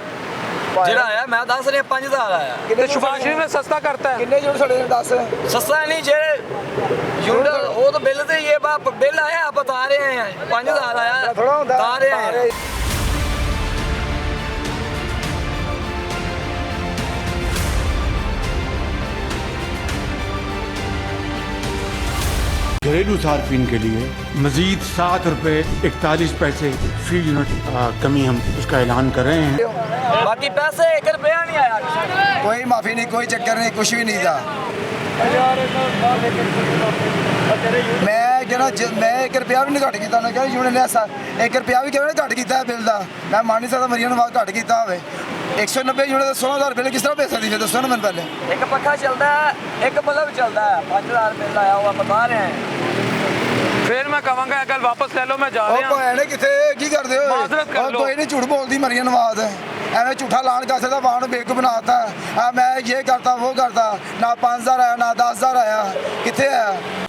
ਜਿਹੜਾ ਆਇਆ ਮੈਂ ਦੱਸ ਰਿਹਾ 5000 ਆਇਆ तो सुभाष ने सस्ता करता है ਕਿੰਨੇ ਜੁੜ ਸੜੇ ਨੇ ਦੱਸ सस्ता नहीं जेड़े यूनिट वो तो बिल से ये बाप बिल आया आप बता रहे हैं 5000 आया ਥੋੜਾ ਹੁੰਦਾ बता रहे हैं घरेलू सार्फिन के लिए मजीद 7 रुपये 41 पैसे फी यूनिट कमी हम उसका ऐलान कर रहे हैं। बाकी पैसे 1 रुपया नहीं आया ਕੋਈ ਮਾਫੀ ਨਹੀਂ ਕੋਈ ਚੱਕਰ ਨਹੀਂ ਕੁਝ ਵੀ ਨਹੀਂ ਦਾ ਮੈਂ ਜਿਹੜਾ ਮੈਂ 1 ਰੁਪਿਆ ਵੀ ਨਹੀਂ ਘੱਟ ਕੀਤਾ ਨਾ ਕਿ ਯੂਨਿਟ ਨੇ 1 ਰੁਪਿਆ ਵੀ ਕਿਵੇਂ ਘੱਟ ਕੀਤਾ ਬਿੱਲ ਦਾ ਮੈਂ ਮੰਨ ਨਹੀਂ ਸਕਦਾ ਮਰੀਆਂ ਨੂੰ ਘੱਟ ਕੀਤਾ ਹੋਵੇ 190 ਯੂਨਿਟ ਦਾ 16000 ਬਿੱਲ ਕਿਸ ਤਰ੍ਹਾਂ ਭੇਜ ਸਕਦੀ ਫਿਰ ਦੱਸੋ ਨਾ ਮੈਨੂੰ ਪਹਿਲੇ एक पखा चलता है एक बल्ब चलता है 5000 बिल आया हुआ बता रहे हैं फिर मैं कहूँगा कल वापस ले लो मैं जा ਉਹ रहा हूँ ਭੈਣੇ ਕਿੱਥੇ ਕੀ ਕਰਦੇ ਹੋ ਮਾਜ਼ਰਤ ਕਰ ਲਓ। ਕੋਈ ਨਹੀਂ ਝੂਠ ਬੋਲਦੀ ਮਰੀਆਂ ਨਵਾਜ਼ ਐਵੇਂ ਝੂਠਾ ਐਲਾਨ ਕਰ ਸਕਦਾ ਵਾਹਨ ਨੂੰ ਬੇਵਕੂਫ ਬਣਾਤਾ ਆ ਮੈਂ ਇਹ ਕਰਤਾ ਉਹ ਕਰਤਾ ਨਾ 5000 ਆਇਆ ਨਾ 10000 ਆਇਆ ਕਿੱਥੇ ਆਇਆ